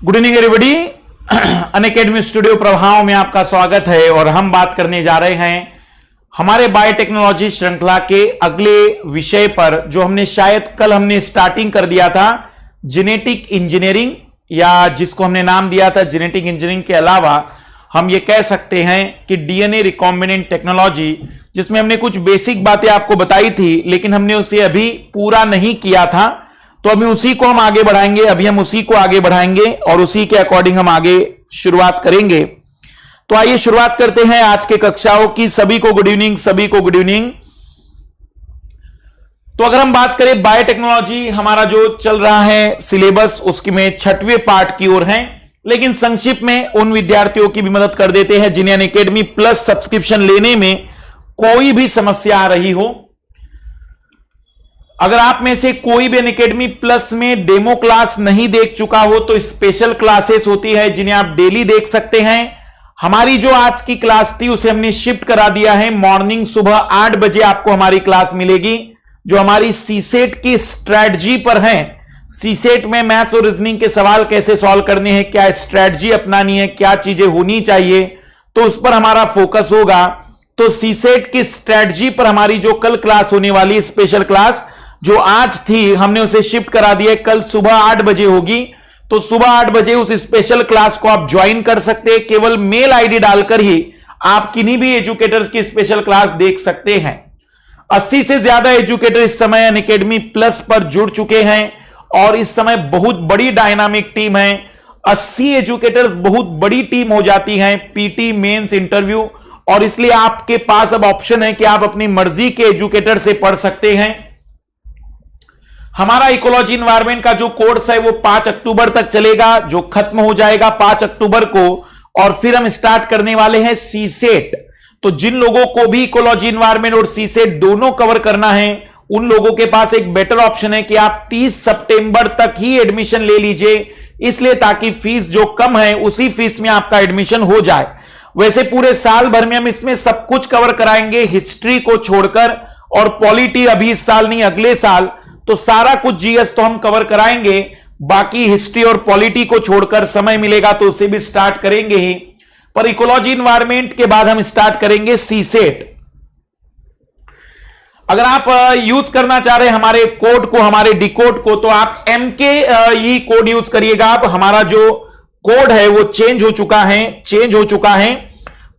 Good evening everybody. Unacademy studio प्रभाव में आपका स्वागत है और हम बात करने जा रहे हैं हमारे बायोटेक्नोलॉजी श्रृंखला के अगले विषय पर, जो हमने शायद कल स्टार्टिंग कर दिया था, जेनेटिक इंजीनियरिंग, या जिसको हमने नाम दिया था जेनेटिक इंजीनियरिंग के अलावा हम ये कह सकते हैं कि डीएनए रिकॉम्बिनेंट टेक्नोलॉजी, जिसमें हमने कुछ बेसिक बातें आपको बताई थी लेकिन हमने उसे अभी पूरा नहीं किया था। तो अभी उसी को हम आगे बढ़ाएंगे, अभी हम उसी को आगे बढ़ाएंगे और उसी के अकॉर्डिंग हम आगे शुरुआत करेंगे। तो आइए शुरुआत करते हैं आज के कक्षाओं की। सभी को गुड इवनिंग, सभी को गुड इवनिंग। तो अगर हम बात करें बायोटेक्नोलॉजी, हमारा जो चल रहा है सिलेबस, उसकी में 6वें पार्ट की ओर है, लेकिन संक्षिप्त में उन विद्यार्थियों की भी मदद कर देते हैं जिन्हें अनअकैडमी प्लस सब्सक्रिप्शन लेने में कोई भी समस्या आ रही हो। अगर आप में से कोई भी अनअकैडमी प्लस में डेमो क्लास नहीं देख चुका हो तो स्पेशल क्लासेस होती है जिन्हें आप डेली देख सकते हैं। हमारी जो आज की क्लास थी उसे हमने शिफ्ट करा दिया है, मॉर्निंग सुबह 8 बजे आपको हमारी क्लास मिलेगी, जो हमारी सीसेट की स्ट्रेटजी पर है। सीसेट में मैथ्स और रीजनिंग के सवाल कैसे सॉल्व करने हैं, क्या स्ट्रेटजी अपनानी है, क्या चीजें होनी चाहिए, तो उस पर हमारा फोकस होगा। तो सीसेट की स्ट्रेटजी पर हमारी जो कल क्लास होने वाली स्पेशल क्लास, जो आज थी, हमने उसे शिफ्ट करा दिया, कल सुबह 8 बजे होगी। तो सुबह 8 बजे उस स्पेशल क्लास को आप ज्वाइन कर सकते हैं। केवल मेल आईडी डालकर ही आप किन्हीं भी एजुकेटर्स की स्पेशल क्लास देख सकते हैं। 80 से ज्यादा एजुकेटर इस समय अनअकैडमी प्लस पर जुड़ चुके हैं और इस समय बहुत बड़ी डायनामिक टीम है। 80 एजुकेटर्स बहुत बड़ी टीम हो जाती है, पीटी, मेंस, इंटरव्यू, और इसलिए आपके पास अब ऑप्शन है कि आप अपनी मर्जी के एजुकेटर से पढ़ सकते हैं। हमारा इकोलॉजी एनवायरनमेंट का जो कोर्स है वो 5 अक्टूबर तक चलेगा, जो खत्म हो जाएगा 5 अक्टूबर को, और फिर हम स्टार्ट करने वाले हैं सीसेट। तो जिन लोगों को भी इकोलॉजी एनवायरनमेंट और सीसेट दोनों कवर करना है, उन लोगों के पास एक बेटर ऑप्शन है कि आप 30 सितंबर तक ही एडमिशन ले लीजिए, इसलिए ताकि फीस जो कम है उसी फीस में आपका एडमिशन हो जाए। वैसे पूरे साल भर में हम इसमें सब कुछ कवर कराएंगे, हिस्ट्री को छोड़कर, और पॉलिटी अभी इस साल नहीं अगले साल, तो सारा कुछ जीएस तो हम कवर कराएंगे, बाकी हिस्ट्री और पॉलिटी को छोड़कर समय मिलेगा तो उसे भी स्टार्ट करेंगे ही। पर इकोलॉजी एनवायरनमेंट के बाद हम स्टार्ट करेंगे सीसेट। अगर आप यूज करना चाह रहे हैं हमारे कोड को, हमारे डिकोड को, तो आप MKE कोड यूज करिएगा। अब हमारा जो कोड है वो चेंज हो चुका है,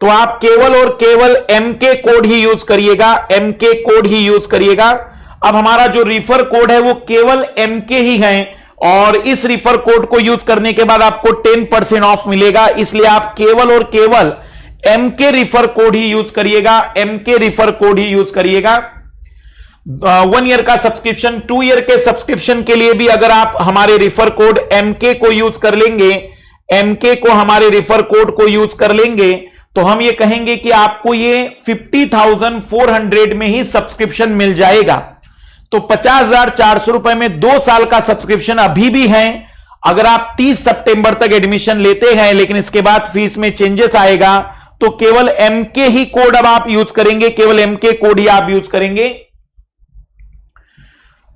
तो आप केवल और केवल MK कोड ही यूज करिएगा, MK कोड ही यूज करिएगा। अब हमारा जो रिफर कोड है वो केवल MK ही है, और इस रिफर कोड को यूज करने के बाद आपको 10% ऑफ मिलेगा, इसलिए आप केवल और केवल MK रिफर कोड ही यूज करिएगा, MK रिफर कोड ही यूज करिएगा। 1 ईयर का सब्सक्रिप्शन, 2 ईयर के सब्सक्रिप्शन के लिए भी अगर आप हमारे रिफर कोड MK को यूज कर लेंगे, MK को हमारे रिफर कोड को यूज कर लेंगे, तो हम ये कहेंगे कि आपको ये 50,400 में ही सब्सक्रिप्शन मिल जाएगा। तो 50,400 रुपए में 2 साल का सब्सक्रिप्शन अभी भी है। अगर आप 30 सितंबर तक एडमिशन लेते हैं, लेकिन इसके बाद फीस में चेंजेस आएगा, तो केवल MK ही कोड अब आप यूज करेंगे, केवल MK कोड ही आप यूज करेंगे।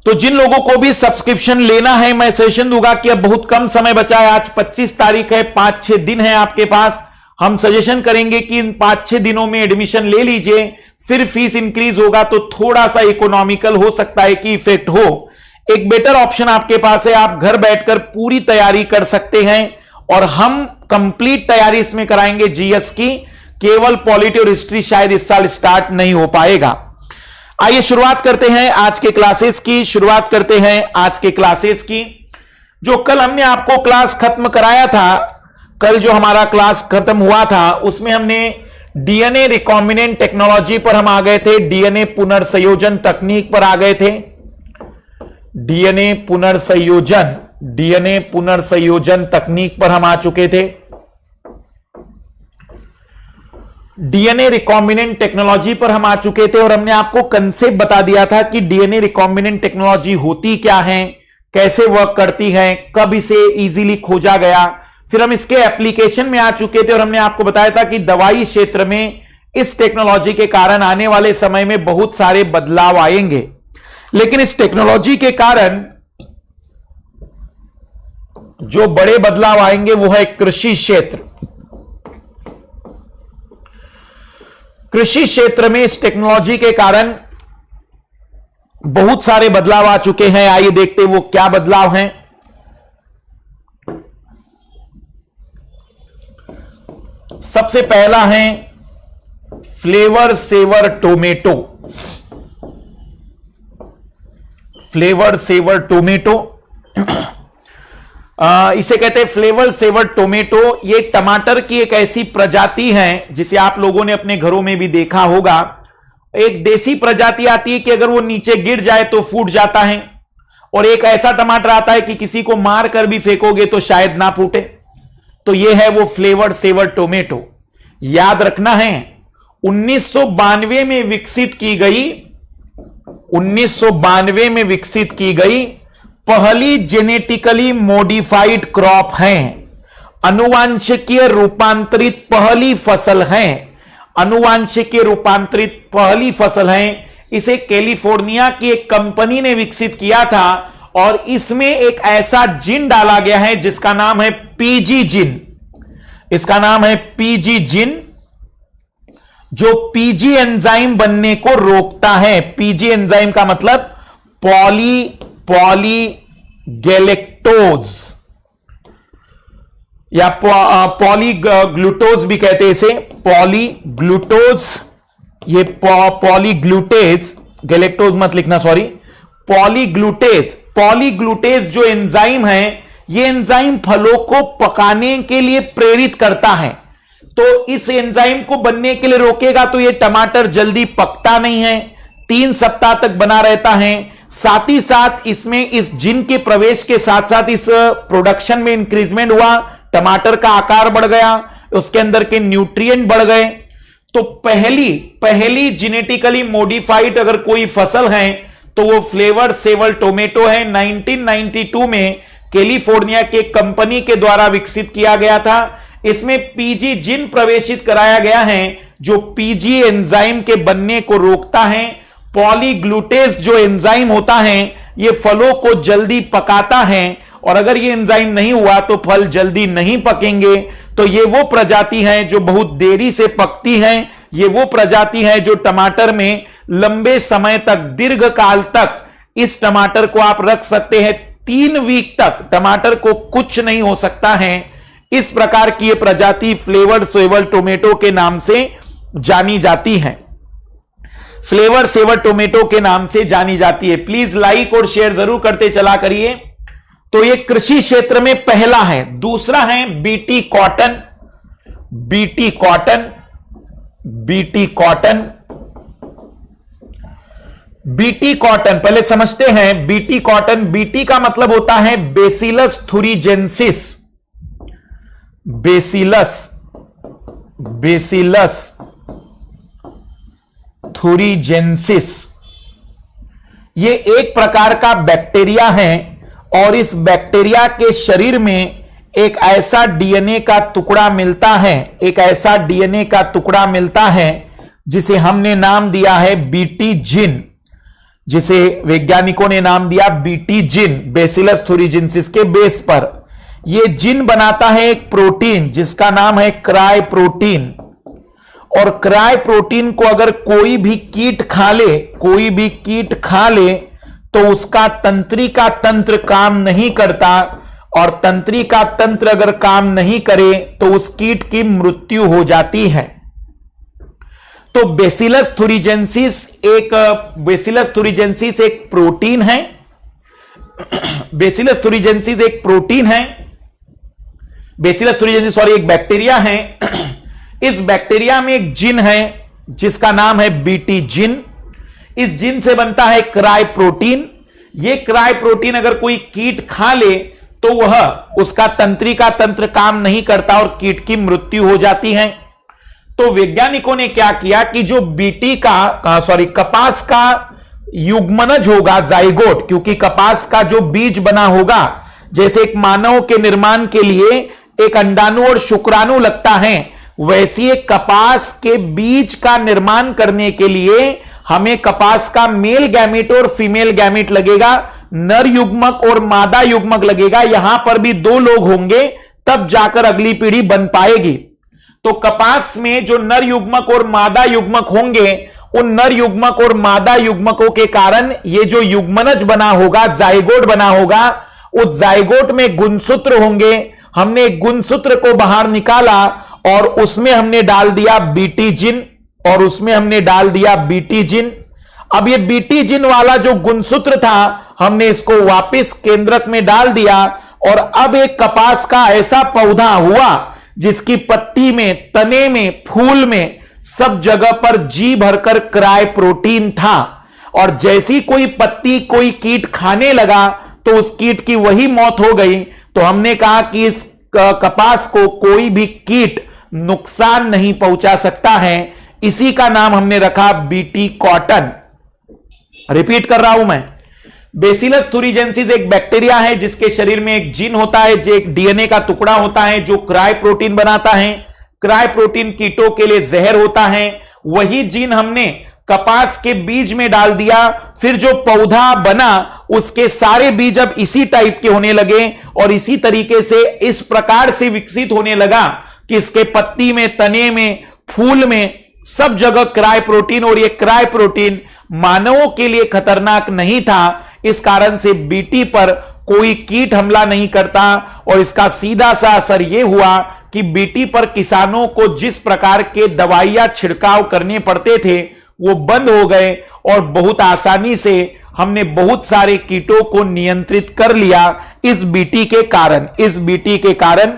तो जिन लोगों को भी सब्सक्रिप्शन लेना है, मैं सजेशन दूंगा कि अब बहुत कम समय बचा है, आज 25 तारीख है, 5-6 दिन है आपके पास। हम सजेशन करेंगे कि इन 5-6 दिनों में एडमिशन ले लीजिए, फिर फीस इंक्रीज होगा तो थोड़ा सा इकोनॉमिकल हो सकता है कि इफेक्ट हो। एक बेटर ऑप्शन आपके पास है, आप घर बैठकर पूरी तैयारी कर सकते हैं, और हम कंप्लीट तैयारी इसमें कराएंगे जीएस की। केवल पॉलिटी और हिस्ट्री शायद इस साल स्टार्ट नहीं हो पाएगा। आइए शुरुआत करते हैं आज के क्लासेस की। जो कल हमने आपको क्लास खत्म कराया था, कल जो हमारा क्लास खत्म हुआ था उसमें हमने डीएनए रिकॉम्बिनेंट टेक्नोलॉजी पर हम आ गए थे, डीएनए पुनर्संयोजन तकनीक पर आ गए थे। डीएनए पुनर्संयोजन तकनीक पर हम आ चुके थे। डीएनए रिकॉम्बिनेंट टेक्नोलॉजी पर हम आ चुके थे और हमने आपको कंसेप्ट बता दिया था कि डीएनए रिकॉम्बिनेंट टेक्नोलॉजी होती क्या है, कैसे वर्क करती है, कब इसे इजीली खोजा गया। फिर हम इसके एप्लीकेशन में आ चुके थे और हमने आपको बताया था कि दवाई क्षेत्र में इस टेक्नोलॉजी के कारण आने वाले समय में बहुत सारे बदलाव आएंगे, लेकिन इस टेक्नोलॉजी के कारण जो बड़े बदलाव आएंगे वो है कृषि क्षेत्र। कृषि क्षेत्र में इस टेक्नोलॉजी के कारण बहुत सारे बदलाव आ चुके हैं। आइए देखते हैं वो क्या बदलाव हैं। सबसे पहला है flavour saver tomato. Flavour saver tomato, इसे कहते हैं फ्लेवर सेवर टोमेटो। ये टमाटर की एक ऐसी प्रजाति है जिसे आप लोगों ने अपने घरों में भी देखा होगा। एक देसी प्रजाति आती है कि अगर वो नीचे गिर जाए तो फूट जाता है, और एक ऐसा टमाटर आता है कि किसी को मार कर भी फेंकोगे तो शायद ना फूटे। तो ये है वो फ्लेवर सेवर टोमेटो। याद रखना है 1992 में विकसित की गई, 1992 में विकसित की गई पहली जेनेटिकली मॉडिफाइड क्रॉप है। अनुवांशिकीय रूपांतरित पहली फसल है। अनुवांशिकीय रूपांतरित पहली फसल है। इसे कैलिफोर्निया की एक कंपनी ने विकसित किया था, और इसमें एक ऐसा जिन डाला गया है जिसका नाम है पीजी जिन। इसका नाम है पीजी जिन, जो पीजी एंजाइम बनने को रोकता है। पीजी एंजाइम का मतलब पॉलीगैलेक्टोज या पॉलीग्लूटोज भी कहते हैं इसे, पॉलीग्लूटोज। ये पॉलीग्लूटेज, गैलेक्टोज मत लिखना, सॉरी, पॉलीग्लूटेज। पॉलीग्लूटेज जो एंजाइम है, ये एंजाइम फलों को पकाने के लिए प्रेरित करता है। तो इस एंजाइम को बनने के लिए रोकेगा तो ये टमाटर जल्दी पकता नहीं है, 3 सप्ताह तक बना रहता है। साथ ही साथ इसमें इस जिन के प्रवेश के साथ साथ इस प्रोडक्शन में इंक्रीजमेंट हुआ, टमाटर का आकार बढ़ गया, उसके अंदर के न्यूट्रिएंट बढ़ गए। तो पहली जेनेटिकली मॉडिफाइड अगर कोई फसल है तो वो फ्लेवर सेवर टोमेटो है। 1992 में कैलिफोर्निया के कंपनी के द्वारा विकसित किया गया था। इसमें पीजी जिन प्रवेशित कराया गया है जो पीजी एंजाइम के बनने को रोकता है। पॉलीग्लूटेज जो एंजाइम होता है ये फलों को जल्दी पकाता है, और अगर ये एंजाइम नहीं हुआ तो फल जल्दी नहीं पकेंगे। तो ये वो प्रजाति है जो बहुत देरी से पकती है। ये वो प्रजाति है जो टमाटर में लंबे समय तक, दीर्घ काल तक इस टमाटर को आप रख सकते हैं। 3 वीक तक टमाटर को कुछ नहीं हो सकता है। इस प्रकार की ये प्रजाति फ्लेवर सेवर टोमेटो के नाम से जानी जाती है। फ्लेवर सेवर टोमेटो के नाम से जानी जाती है। प्लीज लाइक और शेयर जरूर करते चला करिए। तो ये कृषि क्षेत्र में पहला है। दूसरा है BT cotton. BT cotton, BT cotton, BT cotton पहले समझते हैं। बीटी कॉटन, बीटी का मतलब होता है बेसिलस थुरिजेंसिस। बेसिलस थुरिजेंसिस ये एक प्रकार का बैक्टीरिया है, और इस बैक्टीरिया के शरीर में एक ऐसा डीएनए का टुकड़ा मिलता है, एक ऐसा डीएनए का टुकड़ा मिलता है जिसे हमने नाम दिया है बीटी जिन, जिसे वैज्ञानिकों ने नाम दिया बीटी जिन, बेसिलस थुरिजेंसिस के बेस पर। यह जिन बनाता है एक प्रोटीन जिसका नाम है क्राई प्रोटीन, और क्राई प्रोटीन को अगर कोई भी कीट खा ले, कोई भी कीट खा ले तो उसका तंत्रिका तंत्र काम नहीं करता, और तंत्रिका तंत्र अगर काम नहीं करे तो उस कीट की मृत्यु हो जाती है। तो बेसिलस थुरिजेंसिस एक प्रोटीन है। बेसिलस थुरिजेंसिस एक प्रोटीन है। बेसिलस थुरिजेंसिस सॉरी एक बैक्टीरिया है। इस बैक्टीरिया में एक जिन है जिसका नाम है बीटी जिन। इस जिन से बनता है क्राई प्रोटीन। यह क्राई प्रोटीन अगर कोई कीट खा ले तो वह उसका तंत्रिका तंत्र काम नहीं करता और कीट की मृत्यु हो जाती है। तो वैज्ञानिकों ने क्या किया कि जो बीटी का कपास का युग्मनज होगा, जाइगोट, क्योंकि कपास का जो बीज बना होगा, जैसे एक मानव के निर्माण के लिए एक अंडाणु और शुक्राणु लगता है, वैसे एक कपास के बीज का निर्माण करने के लिए हमें कपास का मेल गैमेट और फीमेल गैमेट लगेगा, नर युग्मक और मादा युग्मक लगेगा, यहां पर भी 2 लोग होंगे तब जाकर अगली पीढ़ी बन पाएगी। तो कपास में जो नर युग्मक और मादा युग्मक होंगे, उन नर युग्मक और मादा युग्मकों के कारण ये जो युग्मनज बना होगा, जाइगोट बना होगा, उस जाइगोट में गुणसूत्र होंगे। हमने गुणसूत्र को बाहर निकाला और उसमें हमने डाल दिया बीटी जिन, और उसमें हमने डाल दिया बीटी जिन। अब ये बीटी जिन वाला जो गुणसूत्र था, हमने इसको वापस केंद्रक में डाल दिया, और अब एक कपास का ऐसा पौधा हुआ जिसकी पत्ती में, तने में, फूल में सब जगह पर जी भरकर क्राय प्रोटीन था। और जैसी कोई पत्ती कोई कीट खाने लगा तो उस कीट की वही मौत हो गई। तो हमने कहा कि इस कपास को कोई भी कीट नुकसान नहीं पहुंचा सकता है। इसी का नाम हमने रखा बीटी कॉटन। रिपीट कर रहा हूं मैं, बेसिलस thuringiensis एक बैक्टीरिया है जिसके शरीर में एक जीन होता है, जो एक डीएनए का टुकड़ा होता है जो क्राय प्रोटीन बनाता है। क्राय प्रोटीन कीटों के लिए जहर होता है। वही जीन हमने कपास के बीज में डाल दिया, फिर जो पौधा बना उसके सारे बीज अब इसी टाइप के होने लगे, और इसी तरीके से इस प्रकार से विकसित होने लगा कि इसके पत्ती में, तने में, फूल में सब जगह क्राय प्रोटीन। और यह क्राय प्रोटीन मानवों के लिए खतरनाक नहीं था, इस कारण से बीटी पर कोई कीट हमला नहीं करता। और इसका सीधा सा असर यह हुआ कि बीटी पर किसानों को जिस प्रकार के दवाइयां छिड़काव करने पड़ते थे वो बंद हो गए, और बहुत आसानी से हमने बहुत सारे कीटों को नियंत्रित कर लिया इस बीटी के कारण। इस बीटी के कारण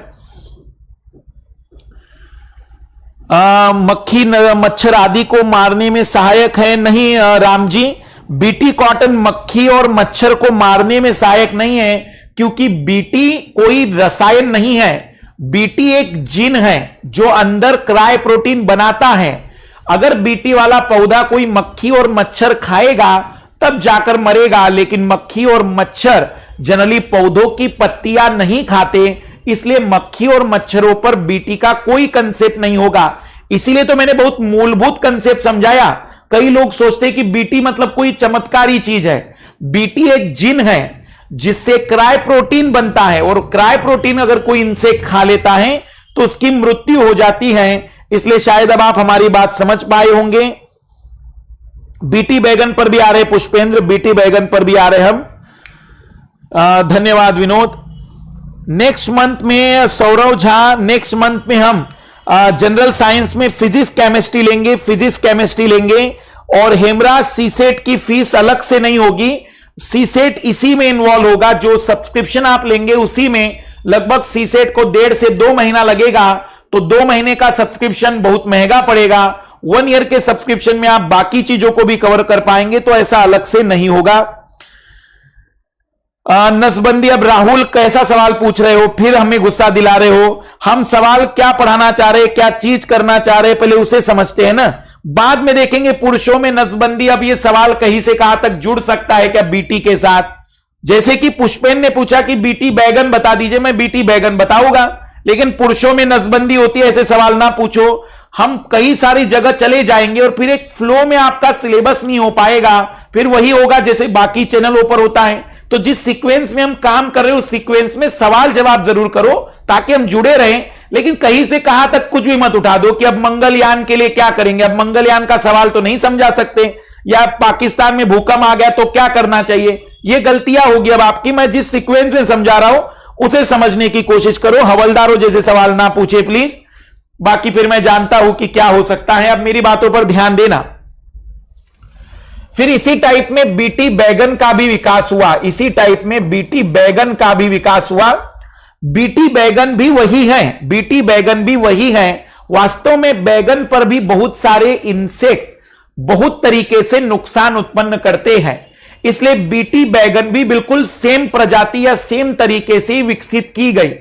मक्खी मच्छर आदि को मारने में सहायक है। नहीं राम जी, बीटी कॉटन मक्खी और मच्छर को मारने में सहायक नहीं है, क्योंकि बीटी कोई रसायन नहीं है। बीटी एक जीन है जो अंदर क्राय प्रोटीन बनाता है। अगर बीटी वाला पौधा कोई मक्खी और मच्छर खाएगा तब जाकर मरेगा, लेकिन मक्खी और मच्छर जनरली पौधों की पत्तियां नहीं खाते, इसलिए मक्खी और मच्छरों पर बीटी का कोई कंसेप्ट नहीं होगा। इसीलिए तो मैंने बहुत मूलभूत कंसेप्ट समझाया। कई लोग सोचते हैं कि बीटी मतलब कोई चमत्कारी चीज है। बीटी एक जीन है जिससे क्राय प्रोटीन बनता है, और क्राय प्रोटीन अगर कोई इंसेक्ट खा लेता है तो उसकी मृत्यु हो जाती है। इसलिए शायद अब आप हमारी बात समझ पाए होंगे। बीटी बैगन पर भी आ रहे पुष्पेंद्र, बीटी बैगन पर भी आ रहे हम। धन्यवाद विनोद। नेक्स्ट मंथ में सौरव झा, नेक्स्ट मंथ में हम जनरल साइंस में फिजिक्स केमिस्ट्री लेंगे, फिजिक्स केमिस्ट्री लेंगे। और हेमराज सीसेट की फीस अलग से नहीं होगी, सीसेट इसी में इन्वॉल्व होगा। जो सब्सक्रिप्शन आप लेंगे उसी में लगभग सीसेट को 1.5 से 2 महीना लगेगा, तो 2 महीने का सब्सक्रिप्शन बहुत महंगा पड़ेगा। 1 ईयर के सब्सक्रिप्शन में आप बाकी चीजों को भी कवर कर पाएंगे, तो ऐसा अलग से नहीं होगा। नसबंदी, अब राहुल कैसा सवाल पूछ रहे हो, फिर हमें गुस्सा दिला रहे हो। हम सवाल क्या पढ़ाना चाह रहे, क्या चीज करना चाह रहे, पहले उसे समझते हैं ना, बाद में देखेंगे पुरुषों में नसबंदी। अब ये सवाल कहीं से कहां तक जुड़ सकता है क्या बीटी के साथ? जैसे कि पुष्पेन ने पूछा कि बीटी बैगन बता दीजिए, मैं बीटी बैगन बताऊंगा, लेकिन पुरुषों में नसबंदी होती है ऐसे सवाल ना पूछो। हम कई सारी जगह चले जाएंगे और फिर एक फ्लो में आपका सिलेबस नहीं हो पाएगा, फिर वही होगा जैसे बाकी चैनलों पर होता है। तो जिस सीक्वेंस में हम काम कर रहे हो उस सीक्वेंस में सवाल जवाब जरूर करो ताकि हम जुड़े रहें, लेकिन कहीं से कहां तक कुछ भी मत उठा दो कि अब मंगलयान के लिए क्या करेंगे। अब मंगलयान का सवाल तो नहीं समझा सकते, या पाकिस्तान में भूकंप आ गया तो क्या करना चाहिए, ये गलतियां होगी अब आपकी। मैं जिस सीक्वेंस में समझा रहा हूं उसे समझने की कोशिश करो, हवलदारों जैसे सवाल ना पूछे प्लीज। बाकी फिर मैं जानता हूं कि क्या हो सकता है, अब मेरी बातों पर ध्यान देना। फिर इसी टाइप में बीटी बैगन का भी विकास हुआ, इसी टाइप में बीटी बैगन का भी विकास हुआ। बीटी बैगन भी वही है, बीटी बैगन भी वही है। वास्तव में बैगन पर भी बहुत सारे इंसेक्ट बहुत तरीके से नुकसान उत्पन्न करते हैं, इसलिए बीटी बैगन भी बिल्कुल सेम प्रजाति या सेम तरीके से विकसित की गई।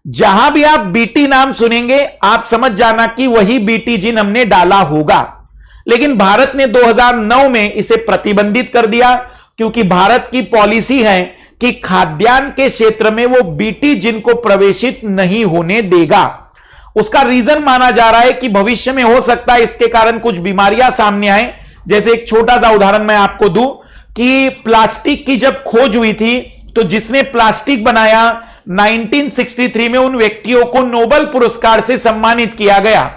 जहां भी आप बीटी नाम सुनेंगे आप समझ जाना कि वही बीटी जिन हमने डाला होगा। लेकिन भारत ने 2009 में इसे प्रतिबंधित कर दिया, क्योंकि भारत की पॉलिसी है कि खाद्यान्न के क्षेत्र में वो बीटी जिन को प्रवेशित नहीं होने देगा। उसका रीजन माना जा रहा है कि भविष्य में हो सकता है इसके कारण कुछ बीमारियां सामने आए। जैसे एक छोटा सा उदाहरण मैं आपको दूं कि प्लास्टिक की जब खोज हुई थी तो जिसने प्लास्टिक बनाया 1963 में उन व्यक्तियों को नोबेल पुरस्कार से सम्मानित किया गया।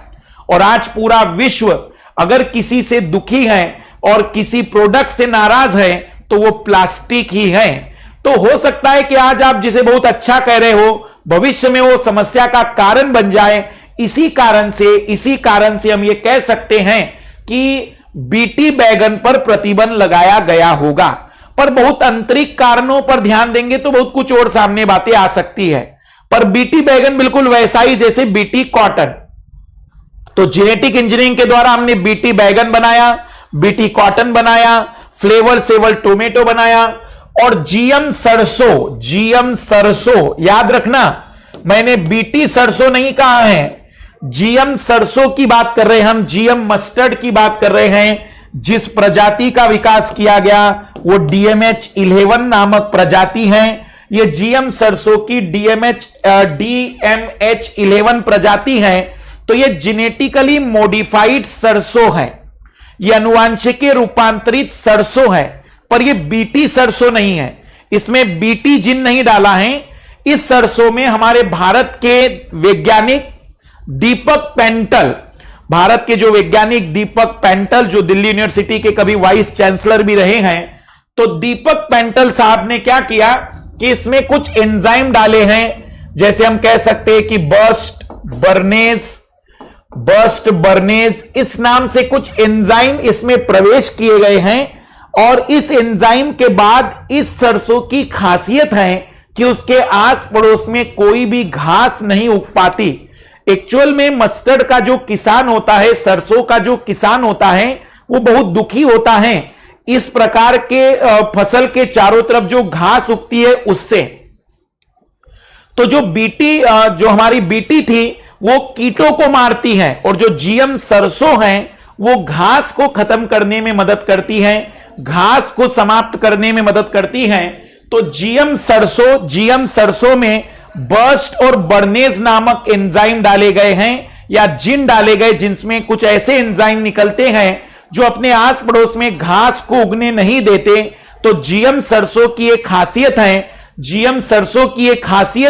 और आज पूरा विश्व अगर किसी से दुखी है और किसी प्रोडक्ट से नाराज है तो वो प्लास्टिक ही है। तो हो सकता है कि आज आप जिसे बहुत अच्छा कह रहे हो भविष्य में वो समस्या का कारण बन जाए। इसी कारण से हम ये कह सकते हैं कि बीटी बैगन पर प्रतिबंध लगाया गया होगा। पर बहुत आंतरिक कारणों पर ध्यान देंगे तो बहुत कुछ और सामने बातें आ सकती है। पर बीटी बैगन बिल्कुल वैसा ही जैसे बीटी कॉटन। तो जेनेटिक इंजीनियरिंग के द्वारा हमने बीटी बैगन बनाया, बीटी कॉटन बनाया, फ्लेवर सेवर टोमेटो बनाया और जीएम सरसों याद रखना, मैंने बीटी सरसों नहीं कहा है, जीएम सरसों की बात कर रहे हैं हम, जीएम मस्टर्ड की बात कर रहे हैं। जिस प्रजाति का विकास किया गया वो DMH11 नामक प्रजाति है। ये जीएम सरसों की DMH11 प्रजाति है। तो ये जेनेटिकली मॉडिफाइड सरसों है, ये अनुवांशिक रूपांतरित सरसों है। पर ये बीटी सरसों नहीं है, इसमें बीटी जिन नहीं डाला है। इस सरसों में हमारे भारत के वैज्ञानिक दीपक पेंटल, भारत के जो वैज्ञानिक दीपक पेंटल जो दिल्ली यूनिवर्सिटी के कभी वाइस चांसलर भी रहे हैं, तो दीपक पेंटल साहब ने क्या किया कि इसमें कुछ एंजाइम डाले हैं, जैसे हम कह सकते हैं कि बर्स्ट बर्नेज इस नाम से कुछ एंजाइम इसमें प्रवेश किए गए हैं। और इस एंजाइम के बाद इस सरसों की खासियत है कि उसके आस पड़ोस में कोई भी घास नहीं उग पाती। एक्चुअल में मस्टर्ड का जो किसान होता है, सरसों का जो किसान होता है, वो बहुत दुखी होता है इस प्रकार के फसल के चारों तरफ जो घास उगती है उससे। तो जो हमारी बीटी थी वो कीटों को मारती है और जो जीएम सरसों है वो घास को खत्म करने में मदद करती है, घास को समाप्त करने में मदद करती है। तो जीएम सरसों में बर्स्ट और बर्नेज नामक एंजाइम डाले गए हैं या जिन डाले गए जिनमें कुछ ऐसे एंजाइम निकलते हैं जो अपने आस पड़ोस में घास को उगने नहीं देते। तो जीएम सरसों की एक खासियत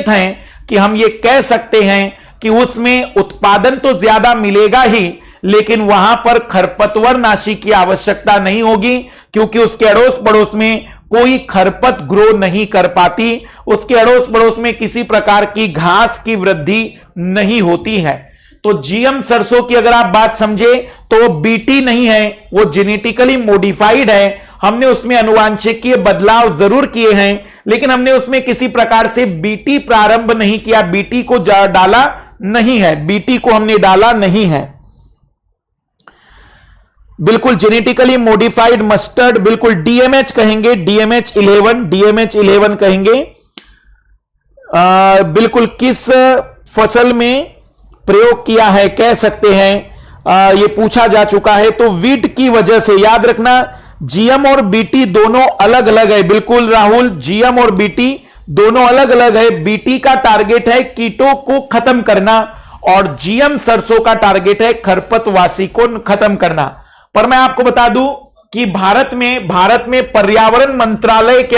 है कि हम ये कह सकते हैं कि उसमें उत्पादन तो ज्यादा मिलेगा ही, लेकिन वहां पर खरपतवार नाशी की आवश्यकता नहीं होगी, क्योंकि उसके अड़ोस पड़ोस में कोई खरपत ग्रो नहीं कर पाती, उसके अड़ोस पड़ोस में किसी प्रकार की घास की वृद्धि नहीं होती है। तो जीएम सरसों की अगर आप बात समझे तो वो बीटी नहीं है, वो जेनेटिकली मॉडिफाइड है। हमने उसमें अनुवांशिकीय बदलाव जरूर किए हैं, लेकिन हमने उसमें किसी प्रकार से बीटी प्रारंभ नहीं किया, बीटी को डाला नहीं है, बीटी को हमने डाला नहीं है। बिल्कुल जेनेटिकली मॉडिफाइड मस्टर्ड, बिल्कुल DMH कहेंगे, DMH11 कहेंगे। बिल्कुल किस फसल में प्रयोग किया है कह सकते हैं, ये पूछा जा चुका है। तो वीट की वजह से याद रखना जीएम और बीटी दोनों अलग अलग है। बिल्कुल राहुल, जीएम और बीटी दोनों अलग अलग है। बीटी का टारगेट है कीटों को खत्म करना और जीएम सरसों का टारगेट है खरपतवासी को खत्म करना। पर मैं आपको बता दूं कि भारत में पर्यावरण मंत्रालय के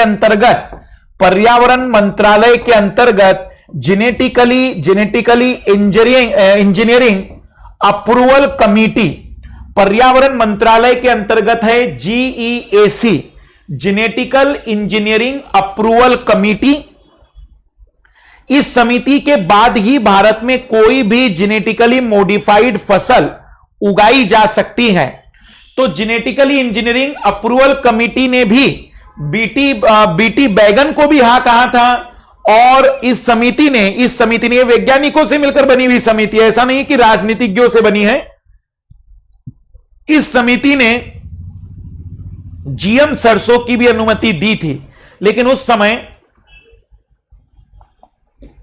अंतर्गत जेनेटिकली इंजीनियरिंग अप्रूवल कमिटी, पर्यावरण मंत्रालय के अंतर्गत है GEAC, genetical engineering approval committee. इस समिति के बाद ही भारत में कोई भी जेनेटिकली मॉडिफाइड फसल उगाई जा सकती है। तो जेनेटिकली इंजीनियरिंग अप्रूवल कमिटी ने भी बीटी बैगन को भी हाँ कहा था। और इस समिति ने वैज्ञानिकों से मिलकर बनी हुई समिति है, ऐसा नहीं कि राजनीतिज्ञों से बनी है। इस समिति ने जीएम सरसों की भी अनुमति दी थी, लेकिन उस समय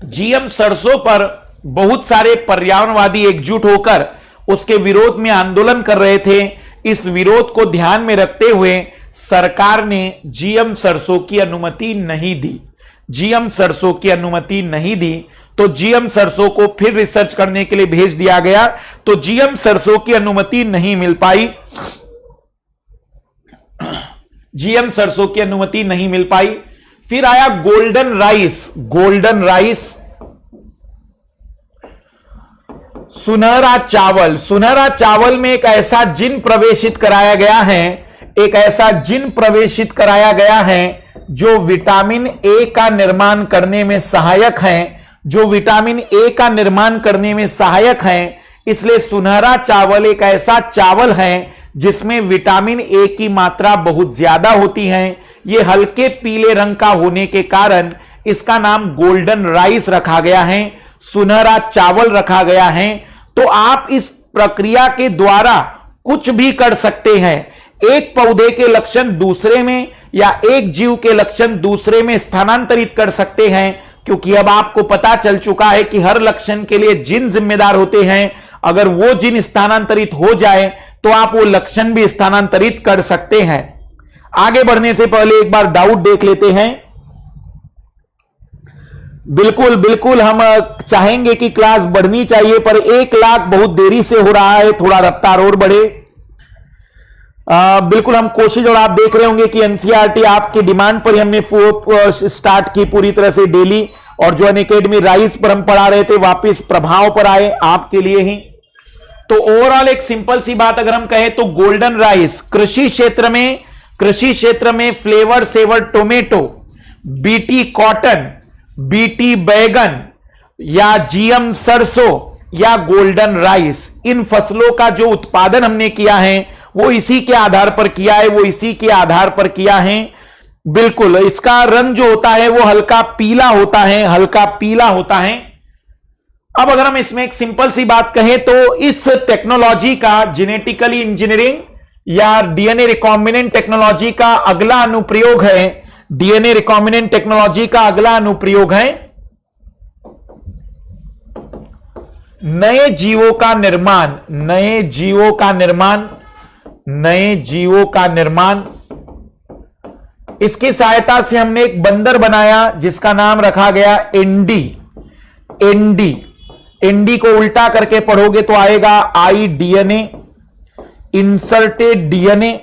जीएम सरसों पर बहुत सारे पर्यावरणवादी एकजुट होकर उसके विरोध में आंदोलन कर रहे थे। इस विरोध को ध्यान में रखते हुए सरकार ने जीएम सरसों की अनुमति नहीं दी। तो जीएम सरसों को फिर रिसर्च करने के लिए भेज दिया गया, तो जीएम सरसों की अनुमति नहीं मिल पाई। जीएम सरसों की अनुमति नहीं मिल पाई। फिर आया गोल्डन राइस, गोल्डन राइस, सुनहरा चावल। सुनहरा चावल में एक ऐसा जीन प्रवेशित कराया गया है, एक ऐसा जीन प्रवेशित कराया गया है जो विटामिन ए का निर्माण करने में सहायक है, जो विटामिन ए का निर्माण करने में सहायक है। इसलिए सुनहरा चावल एक ऐसा चावल है जिसमें विटामिन ए की मात्रा बहुत ज्यादा होती है। यह हल्के पीले रंग का होने के कारण इसका नाम गोल्डन राइस रखा गया है, सुनहरा चावल रखा गया है। तो आप इस प्रक्रिया के द्वारा कुछ भी कर सकते हैं। एक पौधे के लक्षण दूसरे में या एक जीव के लक्षण दूसरे में स्थानांतरित कर सकते हैं, क्योंकि अब आपको पता चल चुका है कि हर लक्षण के लिए जीन जिम्मेदार होते हैं। अगर वो जीन स्थानांतरित हो जाए तो आप वो लक्षण भी स्थानांतरित कर सकते हैं। आगे बढ़ने से पहले एक बार डाउट देख लेते हैं। बिल्कुल बिल्कुल हम चाहेंगे कि क्लास बढ़नी चाहिए, पर 1 लाख बहुत देरी से हो रहा है, थोड़ा रफ्तार और बढ़े। बिल्कुल हम कोशिश, और आप देख रहे होंगे कि एनसीईआरटी आपकी डिमांड पर हमने स्टार्ट की पूरी तरह से डेली, और जो अनअकैडमी राइज पर हम पढ़ा रहे थे वापिस प्रभाव पर आए आपके लिए ही। तो ओवरऑल एक सिंपल सी बात अगर हम कहें तो गोल्डन राइस कृषि क्षेत्र में flavour saver tomato, BT cotton, BT बैगन या जीएम सरसों या गोल्डन राइस, इन फसलों का जो उत्पादन हमने किया है वो इसी के आधार पर किया है, वो इसी के आधार पर किया है। बिल्कुल इसका रंग जो होता है वो हल्का पीला होता है, हल्का पीला होता है। अब अगर हम इसमें एक सिंपल सी बात कहें तो इस टेक्नोलॉजी का जेनेटिकली इंजीनियरिंग या डीएनए रिकॉम्बिनेंट टेक्नोलॉजी का अगला अनुप्रयोग है, डीएनए रिकॉम्बिनेंट टेक्नोलॉजी का अगला अनुप्रयोग है नए जीवों का निर्माण, नए जीवों का निर्माण, नए जीवों का निर्माण। इसकी सहायता से हमने एक बंदर बनाया जिसका नाम रखा गया एनडी। एनडी, एनडी को उल्टा करके पढ़ोगे तो आएगा आई डीएनए, इंसर्टेड डीएनए।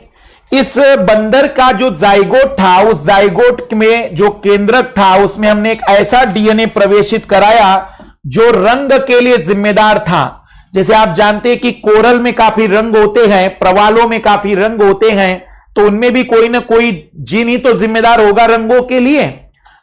इस बंदर का जो जाइगोट था, उस जाइगोट में जो केंद्रक था उसमें हमने एक ऐसा डीएनए प्रवेशित कराया जो रंग के लिए जिम्मेदार था। जैसे आप जानते हैं कि कोरल में काफी रंग होते हैं, प्रवालों में काफी रंग होते हैं, तो उनमें भी कोई ना कोई जीन ही तो जिम्मेदार होगा रंगों के लिए।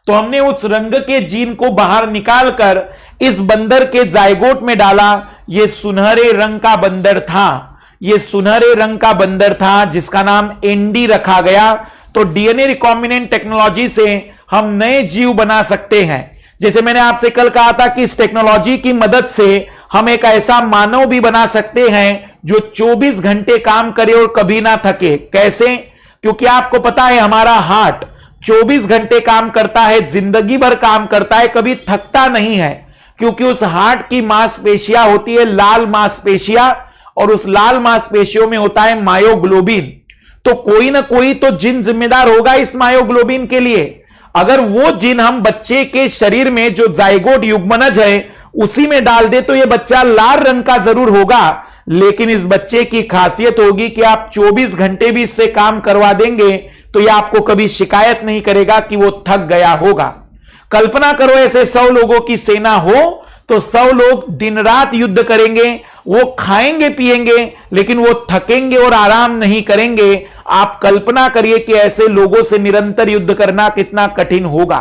तो हमने उस रंग के जीन को बाहर निकालकर इस बंदर के जाइगोट में डाला। यह सुनहरे रंग का बंदर था, यह सुनहरे रंग का बंदर था जिसका नाम एनडी रखा गया। तो डीएनए रिकॉम्बिनेंट टेक्नोलॉजी से हम नए जीव बना सकते हैं। जैसे मैंने आपसे कल कहा था कि इस टेक्नोलॉजी की मदद से हम एक ऐसा मानव भी बना सकते हैं जो 24 घंटे काम करे और कभी ना थके। कैसे? क्योंकि आपको पता है हमारा हार्ट 24 घंटे काम करता है, जिंदगी भर काम करता है, कभी थकता नहीं है, क्योंकि उस हार्ट की मांसपेशियां होती है लाल मांसपेशियां, और उस लाल मांसपेशियों में होता है मायोग्लोबिन। तो कोई ना कोई तो जीन जिम्मेदार होगा इस मायोग्लोबिन के लिए। अगर वो जीन हम बच्चे के शरीर में जो जाइगोट युग्मनज है उसी में डाल दे तो ये बच्चा लाल रंग का जरूर होगा, लेकिन इस बच्चे की खासियत होगी कि आप 24 घंटे भी इससे काम करवा देंगे तो ये आपको कभी शिकायत नहीं करेगा कि वो थक गया होगा। कल्पना करो ऐसे 100 लोगों की सेना हो तो 100 लोग दिन रात युद्ध करेंगे, वो खाएंगे पिएंगे लेकिन वो थकेंगे और आराम नहीं करेंगे। आप कल्पना करिए कि ऐसे लोगों से निरंतर युद्ध करना कितना कठिन होगा।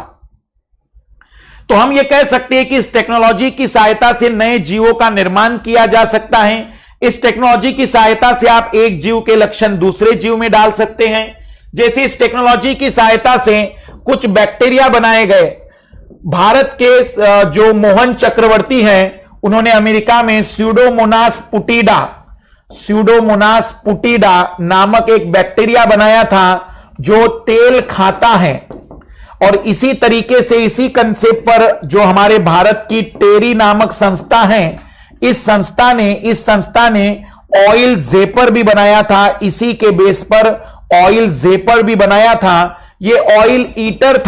तो हम ये कह सकते हैं कि इस टेक्नोलॉजी की सहायता से नए जीवों का निर्माण किया जा सकता है। इस टेक्नोलॉजी की सहायता से आप एक जीव के लक्षण दूसरे जीव में डाल सकते हैं। जैसे इस टेक्नोलॉजी की सहायता से कुछ बैक्टीरिया बनाए गए। भारत के जो मोहन चक्रवर्ती हैं उन्होंने अमेरिका में स्यूडोमोनास पुटीडा नामक एक बैक्टीरिया बनाया था जो तेल खाता है। और इसी तरीके से इसी कंसेप्ट पर जो हमारे भारत की टेरी नामक संस्था है, इस संस्था ने ऑयल जेपर भी बनाया था। इसी के बेस पर ऑयल जेपर भी बनाया था। ये ऑयल ईटर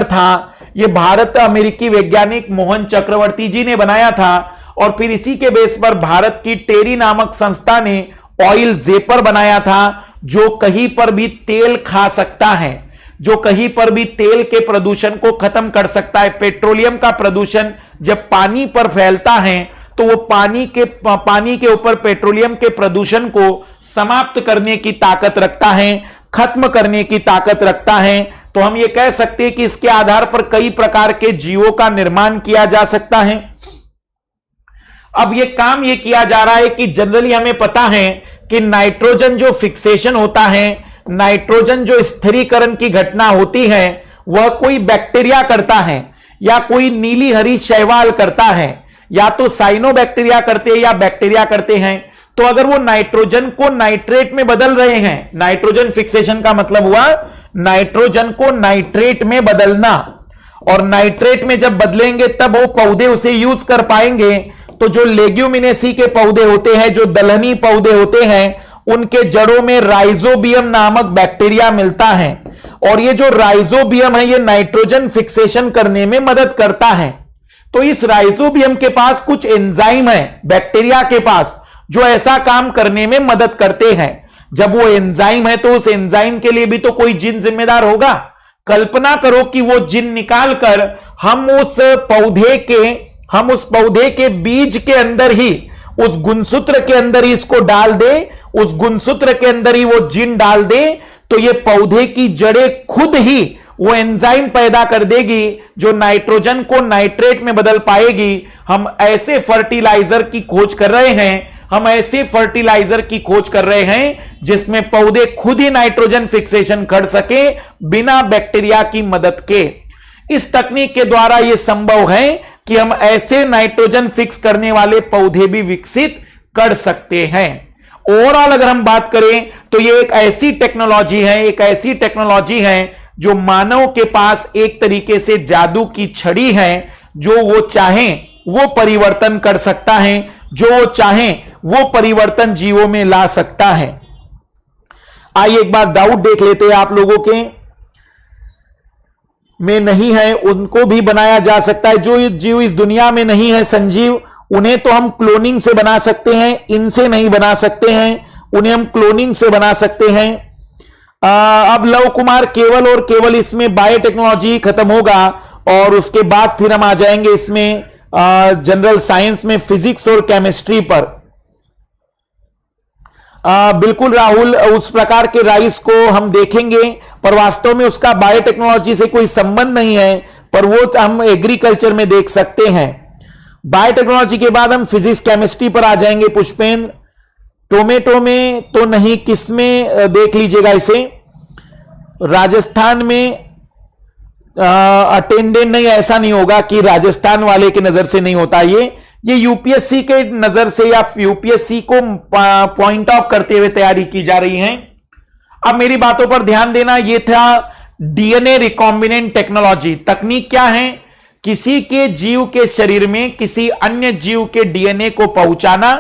था। ये भारत अमेरिकी वैज्ञानिक मोहन चक्रवर्ती जी ने बनाया था। और फिर इसी के बेस पर भारत की टेरी नामक संस्था ने ऑयल जेपर बनाया था जो कहीं पर भी तेल खा सकता है, जो कहीं पर भी तेल के प्रदूषण को खत्म कर सकता है। पेट्रोलियम का प्रदूषण जब पानी पर फैलता है तो वो पानी के ऊपर पेट्रोलियम के प्रदूषण को समाप्त करने की ताकत रखता है, खत्म करने की ताकत रखता है। तो हम ये कह सकते हैं कि इसके आधार पर कई प्रकार के जीवों का निर्माण किया जा सकता है। अब ये काम ये किया जा रहा है कि जनरली हमें पता है कि नाइट्रोजन जो फिक्सेशन होता है, नाइट्रोजन जो स्थिरीकरण की घटना होती है, वह कोई बैक्टीरिया करता है या कोई नीली हरी शैवाल करता है, या तो साइनोबैक्टीरिया करते हैं या बैक्टीरिया करते हैं। तो अगर वो नाइट्रोजन को नाइट्रेट में बदल रहे हैं, नाइट्रोजन फिक्सेशन का मतलब हुआ नाइट्रोजन को नाइट्रेट में बदलना, और नाइट्रेट में जब बदलेंगे तब वो पौधे उसे यूज कर पाएंगे। तो जो लेग्यूमिनेसी के पौधे होते हैं, जो दलहनी पौधे होते हैं, उनके जड़ों में राइजोबियम नामक बैक्टीरिया मिलता है, और ये जो राइजोबियम है ये नाइट्रोजन फिक्सेशन करने में मदद करता है। तो इस राइजोबियम के पास कुछ एंजाइम है बैक्टीरिया के पास, जो ऐसा काम करने में मदद करते हैं। जब वो एंजाइम है तो उस एंजाइम के लिए भी तो कोई जीन जिम्मेदार होगा। कल्पना करो कि वो जीन निकालकर हम उस पौधे के बीज के अंदर ही, उस गुणसूत्र के अंदर ही इसको डाल दे, उस गुणसूत्र के अंदर ही वो जीन डाल दे, तो ये पौधे की जड़ें खुद ही वो एंजाइम पैदा कर देगी जो नाइट्रोजन को नाइट्रेट में बदल पाएगी। हम ऐसे फर्टिलाइजर की खोज कर रहे हैं, हम ऐसे फर्टिलाइजर की खोज कर रहे हैं जिसमें पौधे खुद ही नाइट्रोजन फिक्सेशन कर सके बिना बैक्टीरिया की मदद के। इस तकनीक के द्वारा यह संभव है कि हम ऐसे नाइट्रोजन फिक्स करने वाले पौधे भी विकसित कर सकते हैं। ओवरऑल अगर हम बात करें तो यह एक ऐसी टेक्नोलॉजी है जो मानव के पास एक तरीके से जादू की छड़ी है, जो वो चाहे वो परिवर्तन कर सकता है, जो वो चाहे वो परिवर्तन जीवों में ला सकता है। आइए एक बार डाउट देख लेते हैं, आप लोगों के में नहीं है उनको भी बनाया जा सकता है। जो जीव इस दुनिया में नहीं है संजीव, उन्हें तो हम क्लोनिंग से बना सकते हैं, इनसे नहीं बना सकते हैं, उन्हें हम क्लोनिंग से बना सकते हैं। अब लव कुमार केवल और केवल इसमें बायोटेक्नोलॉजी खत्म होगा और उसके बाद फिर हम आ जाएंगे इसमें जनरल साइंस में फिजिक्स और केमिस्ट्री पर। बिल्कुल राहुल, उस प्रकार के राइस को हम देखेंगे, पर वास्तव में उसका बायोटेक्नोलॉजी से कोई संबंध नहीं है, पर वो हम एग्रीकल्चर में देख सकते हैं। बायोटेक्नोलॉजी के बाद हम फिजिक्स केमिस्ट्री पर आ जाएंगे। पुष्पेंद्र, टोमेटो में तो नहीं, किसमें देख लीजिएगा इसे। राजस्थान में अटेंडेंट नहीं, ऐसा नहीं होगा कि राजस्थान वाले की नजर से नहीं होता। ये यूपीएससी के नजर से या यूपीएससी को पॉइंट आउट करते हुए तैयारी की जा रही है। अब मेरी बातों पर ध्यान देना। ये था डीएनए रिकॉम्बिनेंट टेक्नोलॉजी। तकनीक क्या है? किसी के जीव के शरीर में किसी अन्य जीव के डीएनए को पहुंचाना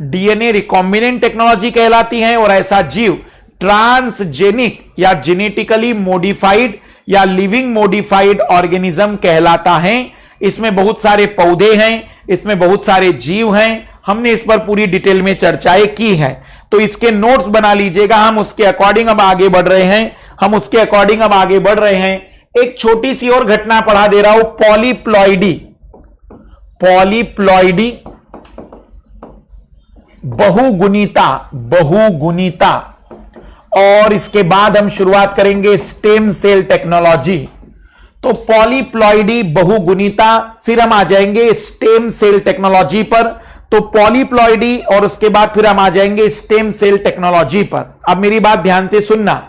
डीएनए रिकॉम्बिनेंट टेक्नोलॉजी कहलाती है। और ऐसा जीव ट्रांसजेनिक या जेनेटिकली मॉडिफाइड या लिविंग मॉडिफाइड ऑर्गेनिज्म कहलाता है। इसमें बहुत सारे पौधे हैं, इसमें बहुत सारे जीव हैं, हमने इस पर पूरी डिटेल में चर्चाएं की है। तो इसके नोट्स बना लीजिएगा, हम उसके अकॉर्डिंग अब आगे बढ़ रहे हैं। एक छोटी सी और घटना पढ़ा दे रहा हूं। पॉलीप्लॉइडी बहुगुणिता, और इसके बाद हम शुरुआत करेंगे स्टेम सेल टेक्नोलॉजी। तो पॉलीप्लॉइडी बहुगुणिता, फिर हम आ जाएंगे स्टेम सेल टेक्नोलॉजी पर। तो पॉलीप्लॉइडी और उसके बाद फिर हम आ जाएंगे स्टेम सेल टेक्नोलॉजी पर। अब मेरी बात ध्यान से सुनना।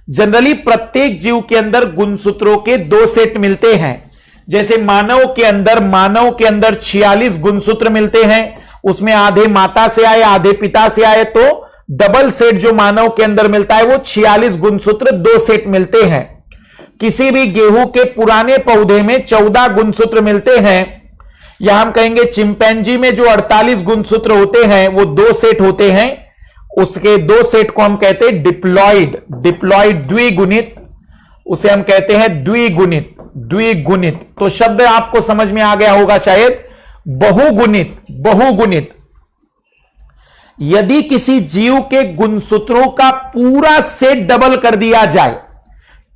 जनरली प्रत्येक जीव के अंदर गुणसूत्रों के 2 सेट मिलते हैं। जैसे मानव के अंदर 46 गुणसूत्र मिलते हैं, उसमें आधे माता से आए आधे पिता से आए, तो डबल सेट जो मानव के अंदर मिलता है वो 46 गुणसूत्र 2 सेट मिलते हैं। किसी भी गेहूं के पुराने पौधे में 14 गुणसूत्र मिलते हैं, या हम कहेंगे चिंपैंजी में जो 48 गुणसूत्र होते हैं वो 2 सेट होते हैं। उसके 2 सेट को हम कहते हैं डिप्लॉइड द्विगुणित, उसे हम कहते हैं द्विगुणित। तो शब्द आपको समझ में आ गया होगा शायद, बहुगुणित। यदि किसी जीव के गुणसूत्रों का पूरा सेट डबल कर दिया जाए,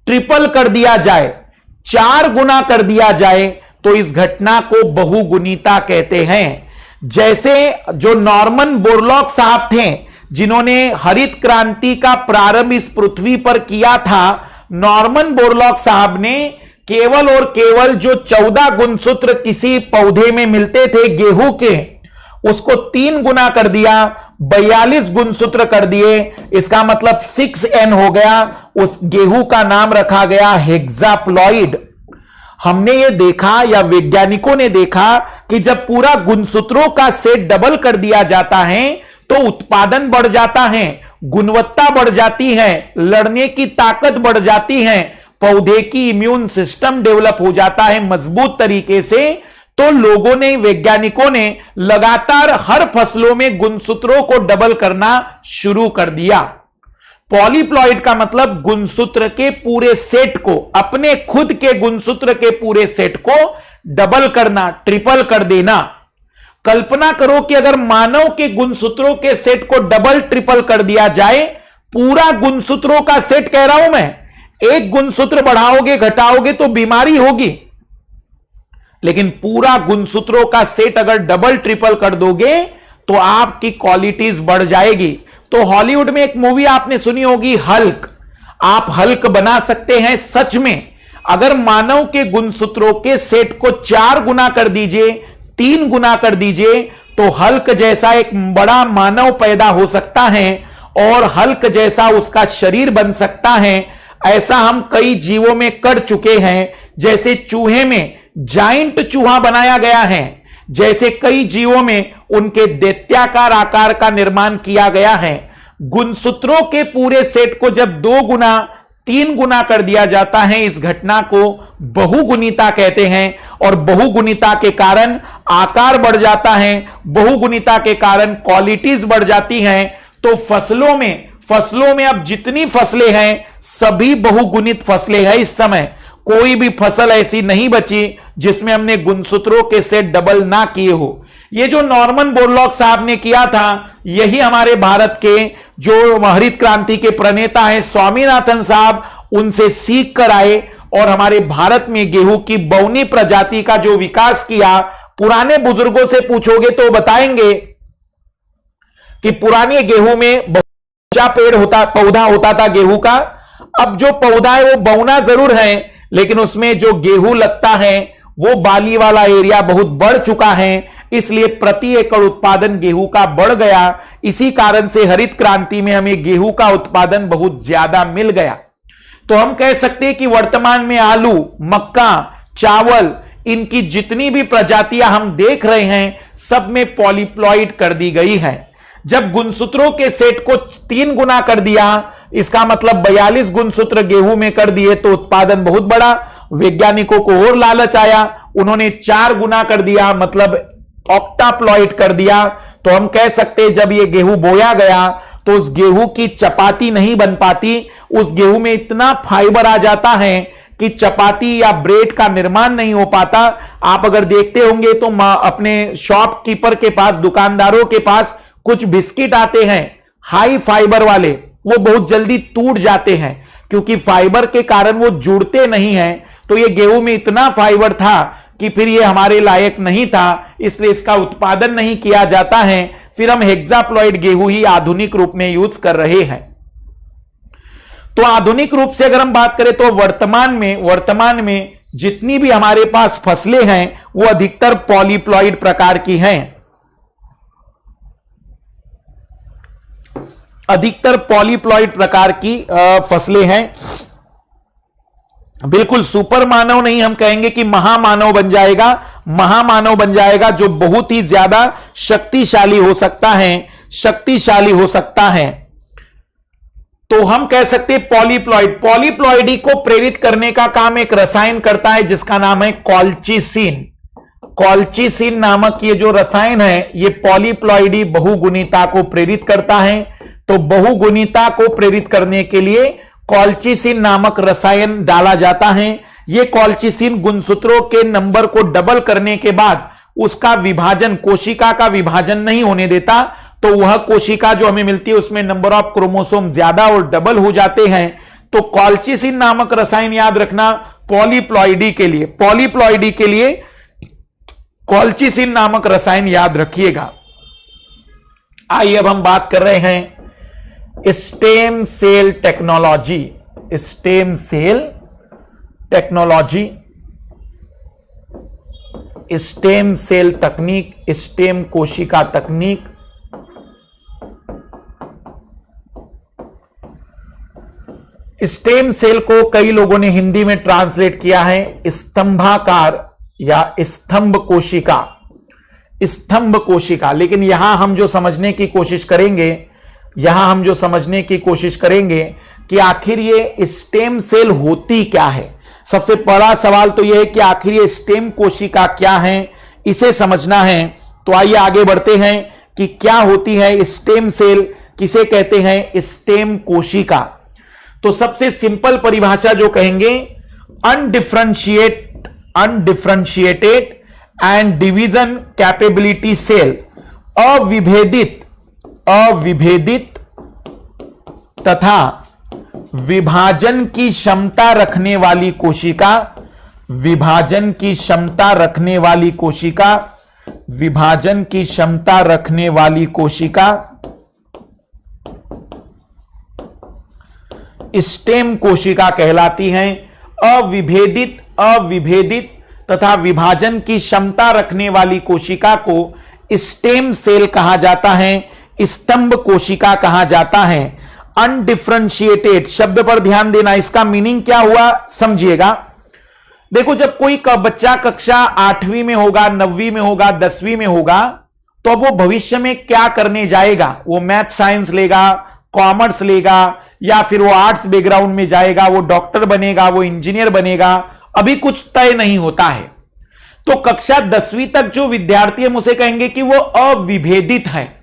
ट्रिपल कर दिया जाए, 4 गुना कर दिया जाए, तो इस घटना को बहुगुणिता कहते हैं। जैसे जो नॉर्मन बोरलॉग साहब थे, जिन्होंने हरित क्रांति का प्रारंभ इस पृथ्वी पर किया था, नॉर्मन बोरलॉग साहब ने केवल और केवल जो 14 गुणसूत्र किसी पौधे में मिलते थे गेहूं के, उसको 3 गुना कर दिया, 42 गुणसूत्र कर दिए। इसका मतलब 6n हो गया। उस गेहूं का नाम रखा गया हेक्साप्लॉइड। हमने ये देखा, या वैज्ञानिकों ने देखा, कि जब पूरा गुणसूत्रों का सेट डबल कर दिया जाता है तो उत्पादन बढ़ जाता है, गुणवत्ता बढ़ जाती है, लड़ने की ताकत बढ़ जाती है, पौधे की इम्यून सिस्टम डेवलप हो जाता है मजबूत तरीके से। तो लोगों ने, वैज्ञानिकों ने लगातार हर फसलों में गुणसूत्रों को डबल करना शुरू कर दिया। पॉलीप्लॉइड का मतलब गुणसूत्र के पूरे सेट को, अपने खुद के गुणसूत्र के पूरे सेट को डबल करना, ट्रिपल कर देना। कल्पना करो कि अगर मानव के गुणसूत्रों के सेट को डबल ट्रिपल कर दिया जाए, पूरा गुणसूत्रों का सेट कह रहा हूं मैं, एक गुणसूत्र बढ़ाओगे घटाओगे तो बीमारी होगी, लेकिन पूरा गुणसूत्रों का सेट अगर डबल ट्रिपल कर दोगे तो आपकी क्वालिटीज बढ़ जाएगी। तो हॉलीवुड में एक मूवी आपने सुनी होगी, हल्क। आप हल्क बना सकते हैं सच में। अगर मानव के गुणसूत्रों के सेट को 4 गुना कर दीजिए, 3 गुना कर दीजिए, तो हल्क जैसा एक बड़ा मानव पैदा हो सकता है और हल्क जैसा उसका शरीर बन सकता है। ऐसा हम कई जीवों में कर चुके हैं। जैसे चूहे में जाइंट चूहा बनाया गया है, जैसे कई जीवों में उनके दैत्याकार आकार का निर्माण किया गया है। गुणसूत्रों के पूरे सेट को जब 2 गुना 3 गुना कर दिया जाता है, इस घटना को बहुगुणिता कहते हैं। और बहुगुणिता के कारण आकार बढ़ जाता है, बहुगुणिता के कारण क्वालिटीज बढ़ जाती हैं। तो फसलों में अब जितनी फसलें हैं सभी बहुगुणित फसलें हैं। इस समय कोई भी फसल ऐसी नहीं बची जिसमें हमने गुणसूत्रों के सेट डबल ना किए हो। ये जो नॉर्मन बोरलॉग साहब ने किया था, यही हमारे भारत के जो हरित क्रांति के प्रणेता हैं स्वामीनाथन साहब, उनसे सीख कर आए और हमारे भारत में गेहूं की बौनी प्रजाति का जो विकास किया। पुराने बुजुर्गों से पूछोगे तो बताएंगे कि पुराने गेहूं में ऊंचा पौधा होता था गेहूं का। अब जो पौधा है वो बौना जरूर है, लेकिन उसमें जो गेहूं लगता है वो बाली वाला एरिया बहुत बढ़ चुका है, इसलिए प्रति एकड़ उत्पादन गेहूं का बढ़ गया। इसी कारण से हरित क्रांति में हमें गेहूं का उत्पादन बहुत ज्यादा मिल गया। तो हम कह सकते हैं कि वर्तमान में आलू, मक्का, चावल, इनकी जितनी भी प्रजातियां हम देख रहे हैं, सब में पॉलीप्लॉइड कर दी गई है। जब गुणसूत्रों के सेट को 3 गुना कर दिया, इसका मतलब 42 गुणसूत्र गेहूं में कर दिए, तो उत्पादन बहुत बड़ा। वैज्ञानिकों को और लालच आया, उन्होंने 4 गुना कर दिया, मतलब ऑक्टाप्लॉइड कर दिया। तो हम कह सकते हैं जब ये गेहूं बोया गया तो उस गेहूं की चपाती नहीं बन पाती। उस गेहूं में इतना फाइबर आ जाता है कि चपाती या ब्रेड का निर्माण नहीं हो पाता। आप अगर देखते होंगे तो अपने शॉपकीपर के पास, दुकानदारों के पास कुछ बिस्किट आते हैं हाई फाइबर वाले, वो बहुत जल्दी टूट जाते हैं क्योंकि फाइबर के कारण वो जुड़ते नहीं हैं। तो ये गेहूं में इतना फाइबर था कि फिर ये हमारे लायक नहीं था, इसलिए इसका उत्पादन नहीं किया जाता है। फिर हम हेक्साप्लॉइड गेहूं ही आधुनिक रूप में यूज कर रहे हैं। तो आधुनिक रूप से अगर हम बात करें तो वर्तमान में जितनी भी हमारे पास फसलें हैं वो अधिकतर पॉलीप्लॉइड प्रकार की हैं। अधिकतर पॉलीप्लॉइड प्रकार की फसलें हैं। बिल्कुल सुपर मानव नहीं, हम कहेंगे कि महामानव बन जाएगा। महामानव बन जाएगा जो बहुत ही ज्यादा शक्तिशाली हो सकता है। तो हम कह सकते हैं पॉलीप्लॉइड को प्रेरित करने का काम एक रसायन करता है जिसका नाम है कॉल्चिसिन। कॉल्चिसिन नामक ये जो रसायन है ये पॉलीप्लॉइडी बहुगुणिता को प्रेरित करता है। तो बहुगुणिता को प्रेरित करने के लिए कॉल्चिसिन नामक रसायन डाला जाता है। यह कॉल्चिसिन गुणसूत्रों के नंबर को डबल करने के बाद उसका विभाजन, कोशिका का विभाजन नहीं होने देता। तो वह कोशिका जो हमें मिलती है उसमें नंबर ऑफ क्रोमोसोम ज्यादा और डबल हो जाते हैं। तो कॉल्चिसिन नामक रसायन याद रखना पॉलीप्लॉइडी के लिए कॉल्चिसिन नामक रसायन याद रखिएगा। आइए अब हम बात कर रहे हैं stem cell technology. Stem cell technology, stem cell तकनीक, स्टेम कोशिका तकनीक। स्टेम सेल को कई लोगों ने हिंदी में ट्रांसलेट किया है स्तंभाकार या स्तंभ कोशिका, स्तंभ कोशिका। लेकिन यहां हम जो समझने की कोशिश करेंगे कि आखिर ये स्टेम सेल होती क्या है। सबसे बड़ा सवाल तो यह है कि आखिर ये स्टेम कोशिका क्या है, इसे समझना है। तो आइए आगे बढ़ते हैं कि क्या होती है स्टेम सेल, किसे कहते हैं स्टेम कोशिका। तो सबसे सिंपल परिभाषा जो कहेंगे, undifferentiated and division capability cell, अविभेदित तथा विभाजन की क्षमता रखने वाली कोशिका, विभाजन की क्षमता रखने वाली कोशिका, विभाजन की क्षमता रखने वाली कोशिका स्टेम कोशिका कहलाती हैं। अविभेदित तथा विभाजन की क्षमता रखने वाली कोशिका को स्टेम सेल कहा जाता है, स्तंभ कोशिका कहा जाता है। अनडिफरेंशिएटेड शब्द पर ध्यान देना, इसका मीनिंग क्या हुआ समझिएगा। देखो, जब कोई बच्चा कक्षा 8वीं में होगा, 9वीं में होगा, 10वीं में होगा, तो अब वो भविष्य में क्या करने जाएगा, वो मैथ साइंस लेगा, कॉमर्स लेगा, या फिर वो आर्ट्स बैकग्राउंड में जाएगा, वो डॉक्टर बनेगा, वो इंजीनियर बनेगा, अभी कुछ तय नहीं होता है। तो कक्षा 10वीं तक जो विद्यार्थी हम उसे कहेंगे कि वो अविभेदित है,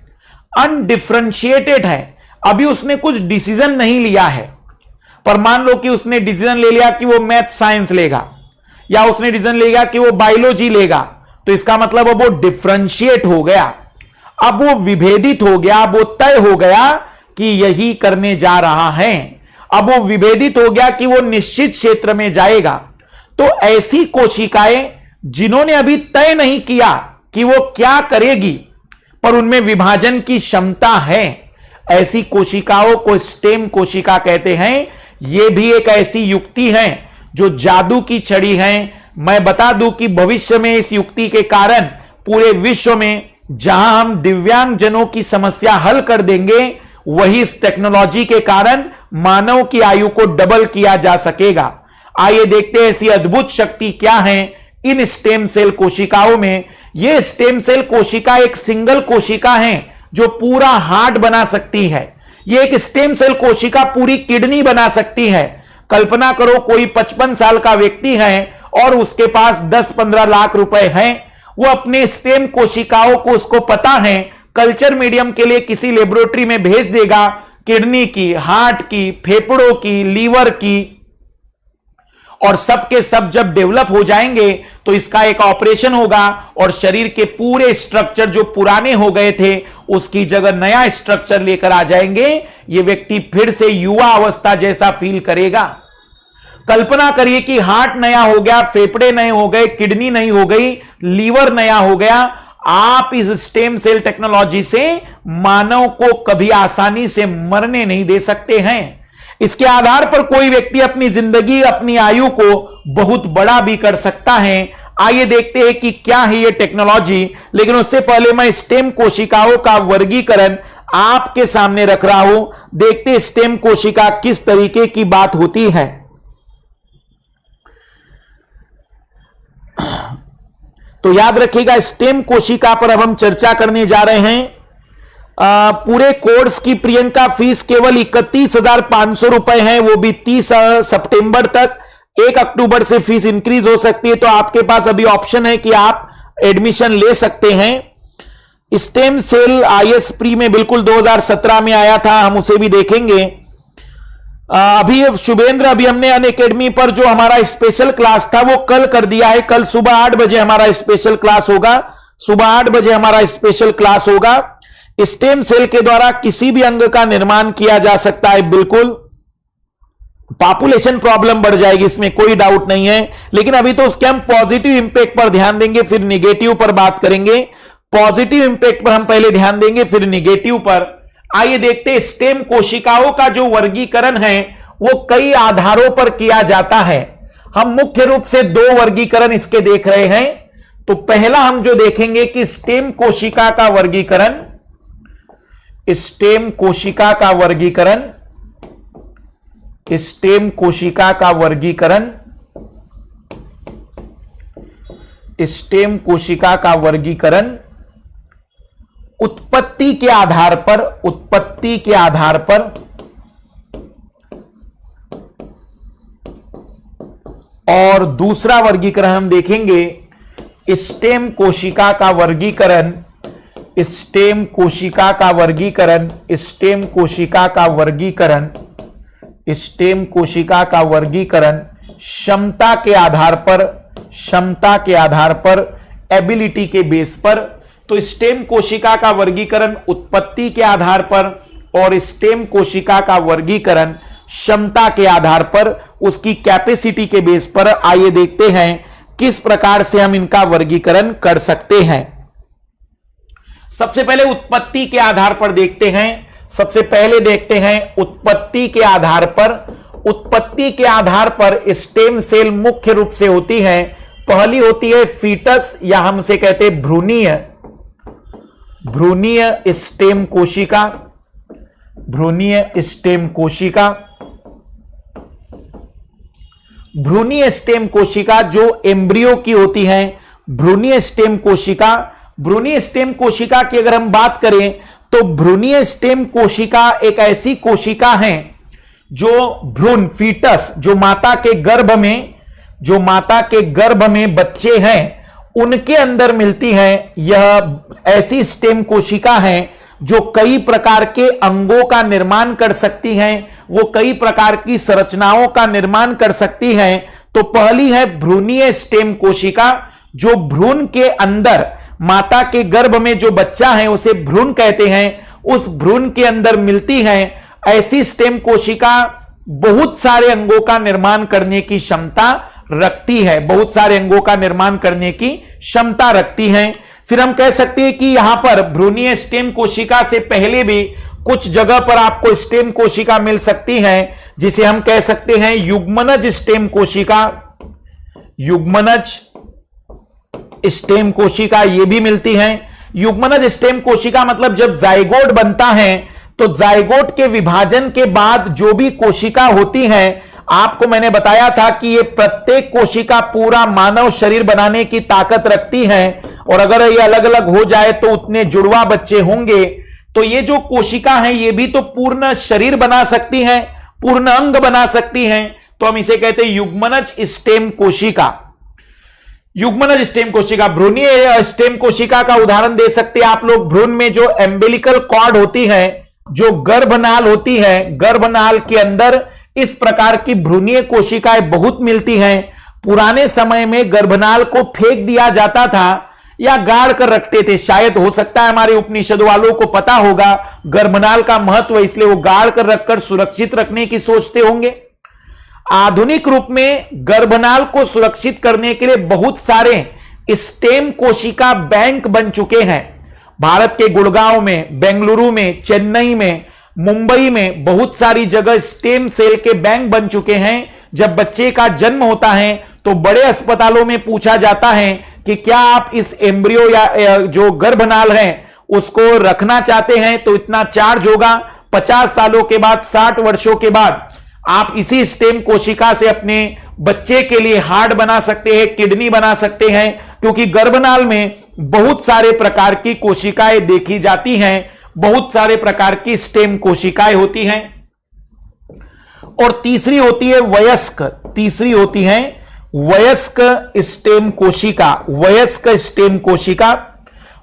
अनडिफरेंशिएटेड है, अभी उसने कुछ डिसीजन नहीं लिया है। पर मान लो कि उसने डिसीजन ले लिया कि वो मैथ साइंस लेगा, या उसने डिसीजन ले लिया कि वो बायोलॉजी लेगा, तो इसका मतलब अब वो डिफरेंशिएट हो गया, अब वो विभेदित हो गया, अब वो तय हो गया कि यही करने जा रहा है। अब वो विभेदित हो गया कि वो निश्चित क्षेत्र में जाएगा। तो ऐसी कोशिकाएं जिन्होंने अभी तय नहीं किया कि वो क्या करेगी, पर उनमें विभाजन की क्षमता है, ऐसी कोशिकाओं को स्टेम कोशिका कहते हैं। यह भी एक ऐसी युक्ति है जो जादू की छड़ी है। मैं बता दूं कि भविष्य में इस युक्ति के कारण पूरे विश्व में जहां हम दिव्यांग जनों की समस्या हल कर देंगे, वही इस टेक्नोलॉजी के कारण मानव की आयु को डबल किया जा सकेगा। आइए देखते हैं ऐसी अद्भुत शक्ति क्या है इन स्टेम सेल कोशिकाओं में। यह स्टेम सेल कोशिका एक सिंगल कोशिका है जो पूरा हार्ट बना सकती है। यह एक स्टेम सेल कोशिका पूरी किडनी बना सकती है। कल्पना करो, कोई 55 साल का व्यक्ति है और उसके पास 10-15 लाख रुपए हैं। वो अपने स्टेम कोशिकाओं को, उसको पता है, कल्चर मीडियम के लिए किसी लेबोरेटरी में भेज देगा, किडनी की, हार्ट की, फेफड़ों की, लीवर की, और सब के सब जब डेवलप हो जाएंगे तो इसका एक ऑपरेशन होगा और शरीर के पूरे स्ट्रक्चर जो पुराने हो गए थे उसकी जगह नया स्ट्रक्चर लेकर आ जाएंगे। यह व्यक्ति फिर से युवा अवस्था जैसा फील करेगा। कल्पना करिए कि हार्ट नया हो गया, फेफड़े नए हो गए, किडनी नई हो गई, लीवर नया हो गया। आप इस स्टेम सेल टेक्नोलॉजी से मानव को कभी आसानी से मरने नहीं दे सकते हैं। इसके आधार पर कोई व्यक्ति अपनी जिंदगी, अपनी आयु को बहुत बड़ा भी कर सकता है। आइए देखते हैं कि क्या है यह टेक्नोलॉजी। लेकिन उससे पहले मैं स्टेम कोशिकाओं का वर्गीकरण आपके सामने रख रहा हूं। देखते स्टेम कोशिका किस तरीके की बात होती है। तो याद रखिएगा, स्टेम कोशिका पर अब हम चर्चा करने जा रहे हैं। पूरे कोर्स की प्रियंका फीस केवल 31,500 रुपए है, वो भी 30 सितंबर तक। 1 अक्टूबर से फीस इंक्रीज हो सकती है, तो आपके पास अभी ऑप्शन है कि आप एडमिशन ले सकते हैं। स्टेम सेल IS प्री में बिल्कुल 2017 में आया था, हम उसे भी देखेंगे। अभी शुभेंद्र, अभी हमने अनअकैडमी पर जो हमारा स्पेशल क्लास था वो कल कर दिया है। कल सुबह 8 बजे हमारा स्पेशल क्लास होगा, सुबह 8 बजे हमारा स्पेशल क्लास होगा। स्टेम सेल के द्वारा किसी भी अंग का निर्माण किया जा सकता है, बिल्कुल। पॉपुलेशन प्रॉब्लम बढ़ जाएगी, इसमें कोई डाउट नहीं है, लेकिन अभी तो उसके हम पॉजिटिव इंपैक्ट पर ध्यान देंगे, फिर निगेटिव पर बात करेंगे। पॉजिटिव इंपैक्ट पर हम पहले ध्यान देंगे, फिर निगेटिव पर। आइए देखते हैं, स्टेम कोशिकाओं का जो वर्गीकरण है वो कई आधारों पर किया जाता है। हम मुख्य रूप से दो वर्गीकरण इसके देख रहे हैं। तो पहला हम जो देखेंगे कि स्टेम कोशिका का वर्गीकरण, स्टेम कोशिका का वर्गीकरण, स्टेम कोशिका का वर्गीकरण, स्टेम कोशिका का वर्गीकरण उत्पत्ति के आधार पर, उत्पत्ति के आधार पर और दूसरा वर्गीकरण हम देखेंगे स्टेम कोशिका का वर्गीकरण, स्टेम कोशिका का वर्गीकरण, स्टेम कोशिका का वर्गीकरण, स्टेम कोशिका का वर्गीकरण क्षमता के आधार पर, क्षमता के आधार पर, एबिलिटी के बेस पर। तो स्टेम कोशिका का वर्गीकरण उत्पत्ति के आधार पर और स्टेम कोशिका का वर्गीकरण क्षमता के आधार पर, उसकी कैपेसिटी के बेस पर। आइए देखते हैं किस प्रकार से हम इनका वर्गीकरण कर सकते हैं। सबसे पहले उत्पत्ति के आधार पर देखते हैं। सबसे पहले देखते हैं उत्पत्ति के आधार पर। उत्पत्ति के आधार पर स्टेम सेल मुख्य रूप से होती है, पहली होती है फीटस या हमसे कहते हैं भ्रूणीय, भ्रूणीय स्टेम कोशिका, भ्रूणीय स्टेम कोशिका। भ्रूणीय स्टेम कोशिका जो एम्ब्रियो की होती है, भ्रूणीय स्टेम कोशिका। भ्रूणीय स्टेम कोशिका की अगर हम बात करें तो भ्रूणीय स्टेम कोशिका एक ऐसी कोशिका है जो भ्रूण, फीटस, जो माता के गर्भ में, जो माता के गर्भ में बच्चे हैं उनके अंदर मिलती है। यह ऐसी स्टेम कोशिका है जो कई प्रकार के अंगों का निर्माण कर सकती हैं, वो कई प्रकार की संरचनाओं का निर्माण कर सकती हैं। तो पहली है भ्रूणीय स्टेम कोशिका, जो भ्रूण के अंदर, माता के गर्भ में जो बच्चा है उसे भ्रूण कहते हैं, उस भ्रूण के अंदर मिलती है। ऐसी स्टेम कोशिका बहुत सारे अंगों का निर्माण करने की क्षमता रखती है, बहुत सारे अंगों का निर्माण करने की क्षमता रखती है। फिर हम कह सकते हैं कि यहां पर भ्रूणीय स्टेम कोशिका से पहले भी कुछ जगह पर आपको स्टेम कोशिका मिल सकती है, जिसे हम कह सकते हैं युग्मनज स्टेम कोशिका, युग्मनज स्टेम कोशिका ये भी मिलती हैं। युग्मनज स्टेम कोशिका मतलब जब जाइगोट बनता है तो जाइगोट के विभाजन के बाद जो भी कोशिका होती है, आपको मैंने बताया था कि ये प्रत्येक कोशिका पूरा मानव शरीर बनाने की ताकत रखती है, और अगर ये अलग अलग हो जाए तो उतने जुड़वा बच्चे होंगे। तो ये जो कोशिका है ये भी तो पूर्ण शरीर बना सकती हैं, पूर्ण अंग बना सकती हैं। तो हम इसे कहते हैं युग्मनज स्टेम कोशिका, युग्मनज स्टेम कोशिका। भ्रूणीय स्टेम कोशिका का उदाहरण दे सकते हैं आप लोग। भ्रूण में जो एम्बिलिकल कॉर्ड होती है, जो गर्भनाल होती है, गर्भनाल के अंदर इस प्रकार की भ्रूणीय कोशिकाएं बहुत मिलती हैं। पुराने समय में गर्भनाल को फेंक दिया जाता था या गाड़ कर रखते थे, शायद हो सकता है हमारे उपनिषद वालों को पता होगा गर्भनाल का महत्व, इसलिए वो गाड़ कर रखकर सुरक्षित रखने की सोचते होंगे। आधुनिक रूप में गर्भनाल को सुरक्षित करने के लिए बहुत सारे स्टेम कोशिका बैंक बन चुके हैं। भारत के गुड़गांव में, बेंगलुरु में, चेन्नई में, मुंबई में बहुत सारी जगह स्टेम सेल के बैंक बन चुके हैं। जब बच्चे का जन्म होता है तो बड़े अस्पतालों में पूछा जाता है कि क्या आप इस एम्ब्रियो या जो गर्भनाल है उसको रखना चाहते हैं, तो इतना चार्ज होगा। 50 सालों के बाद, 60 वर्षों के बाद आप इसी स्टेम कोशिका से अपने बच्चे के लिए हार्ट बना सकते हैं, किडनी बना सकते हैं, क्योंकि गर्भनाल में बहुत सारे प्रकार की कोशिकाएं देखी जाती हैं, बहुत सारे प्रकार की स्टेम कोशिकाएं होती हैं। और तीसरी होती है वयस्क, तीसरी होती है वयस्क स्टेम कोशिका, वयस्क स्टेम कोशिका।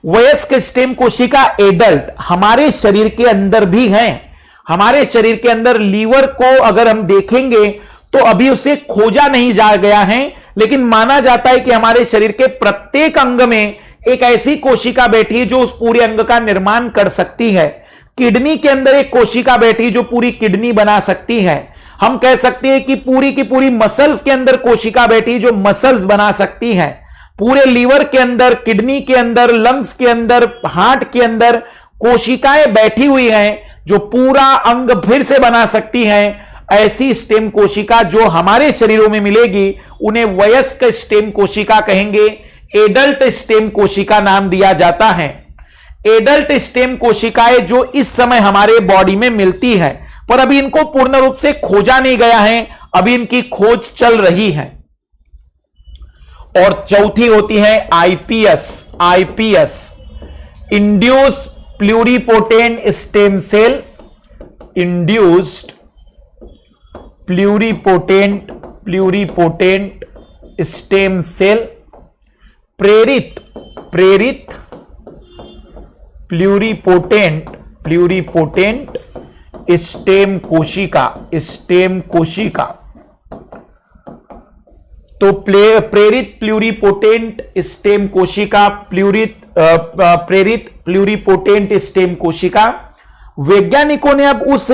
वयस्क स्टेम कोशिका एडल्ट हमारे शरीर के अंदर भी है। हमारे शरीर के अंदर लीवर को अगर हम देखेंगे तो अभी उसे खोजा नहीं जा गया है, लेकिन माना जाता है कि हमारे शरीर के प्रत्येक अंग में एक ऐसी कोशिका बैठी है जो उस पूरे अंग का निर्माण कर सकती है। किडनी के अंदर एक कोशिका बैठी जो पूरी किडनी बना सकती है। हम कह सकते हैं कि पूरी की पूरी मसल्स के अंदर कोशिका बैठी जो मसल्स बना सकती है। पूरे लीवर के अंदर, किडनी के अंदर, लंग्स के अंदर, हार्ट के अंदर कोशिकाएं बैठी हुई हैं जो पूरा अंग फिर से बना सकती हैं। ऐसी स्टेम कोशिका जो हमारे शरीरों में मिलेगी उन्हें वयस्क स्टेम कोशिका कहेंगे। एडल्ट स्टेम कोशिका नाम दिया जाता है। एडल्ट स्टेम कोशिकाएं जो इस समय हमारे बॉडी में मिलती है, पर अभी इनको पूर्ण रूप से खोजा नहीं गया है, अभी इनकी खोज चल रही है। और चौथी होती है IPS. IPS induce pluripotent stem cell. Induced pluripotent stem cell. प्रेरित प्लूरिपोटेंट स्टेम कोशिका। तो प्रेरित प्लूरिपोटेंट स्टेम कोशिका, प्रेरित प्लूरिपोटेंट स्टेम कोशिका। वैज्ञानिकों ने अब उस